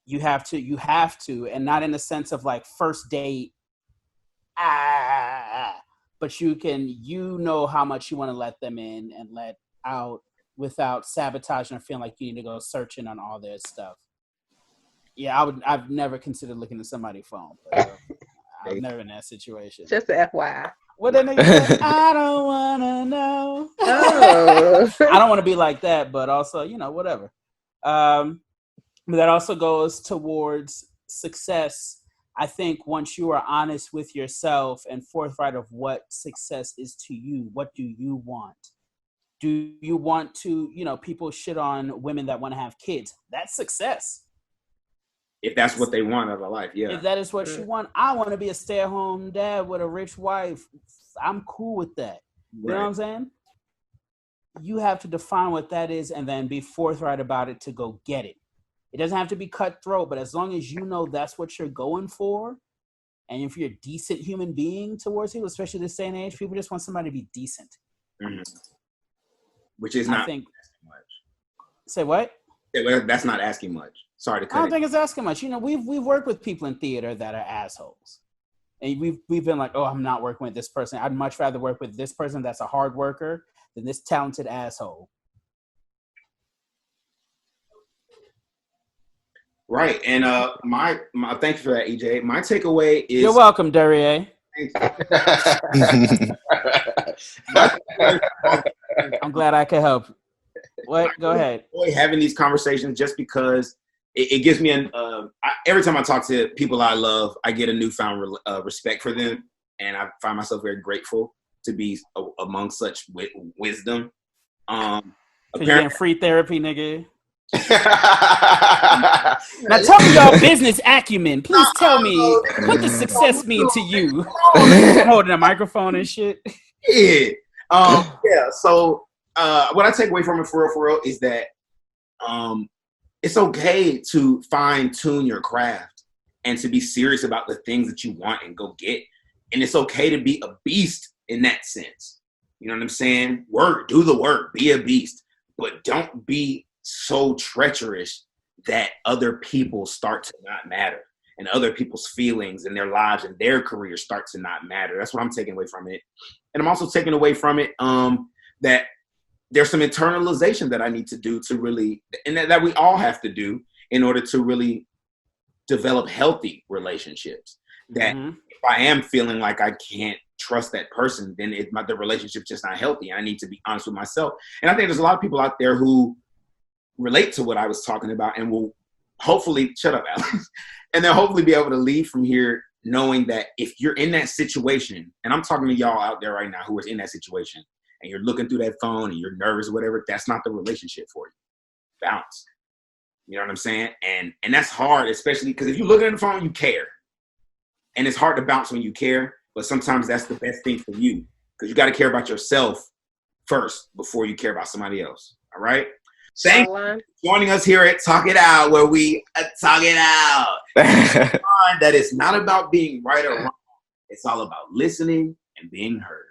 you have to, and not in the sense of like first date, but you know how much you want to let them in and let out without sabotaging or feeling like you need to go searching on all their stuff. Yeah, I've never considered looking at somebody's phone, but I've never been in that situation. Just a FYI. What that nigga say? I don't wanna know. Oh. I don't want to be like that, but also, whatever. But that also goes towards success. I think once you are honest with yourself and forthright of what success is to you, what do you want? Do you want to, people shit on women that want to have kids? That's success. If that's what they want out of life, yeah. If that is what you want, I want to be a stay-at-home dad with a rich wife. I'm cool with that. You know what I'm saying? You have to define what that is and then be forthright about it to go get it. It doesn't have to be cutthroat, but as long as you know that's what you're going for, and if you're a decent human being towards people, especially this day and age, people just want somebody to be decent. Mm-hmm. Which is not asking much. Say what? That's not asking much. Sorry to cut. I don't think it's asking much. We've worked with people in theater that are assholes, and we've been like, oh, I'm not working with this person. I'd much rather work with this person that's a hard worker than this talented asshole. Right, and my thank you for that, EJ. My takeaway is you're welcome, Durier. I'm glad I could help. What? Go ahead. I enjoy having these conversations just because it gives me every time I talk to people I love, I get a newfound respect for them, and I find myself very grateful to be among such wisdom. Because you're getting free therapy, nigga. Now tell me your business acumen. Please tell me what does success mean to you. Holding a microphone and shit. Yeah. Yeah. So what I take away from it for real is that it's okay to fine tune your craft and to be serious about the things that you want and go get. And it's okay to be a beast in that sense. You know what I'm saying? Do the work, be a beast, but don't be so treacherous that other people start to not matter and other people's feelings and their lives and their careers start to not matter. That's what I'm taking away from it. And I'm also taking away from it that there's some internalization that I need to do to really, and that we all have to do in order to really develop healthy relationships. That if I am feeling like I can't trust that person, then the relationship's just not healthy. I need to be honest with myself. And I think there's a lot of people out there who relate to what I was talking about and will hopefully, shut up, Alex, and they'll hopefully be able to leave from here knowing that if you're in that situation, and I'm talking to y'all out there right now who are in that situation, and you're looking through that phone and you're nervous or whatever, that's not the relationship for you. Bounce. You know what I'm saying? And that's hard, especially because if you look at the phone, you care. And it's hard to bounce when you care, but sometimes that's the best thing for you because you got to care about yourself first before you care about somebody else. All right? Thank you for joining us here at Talk It Out, where we talk it out. That it's not about being right or wrong. It's all about listening and being heard.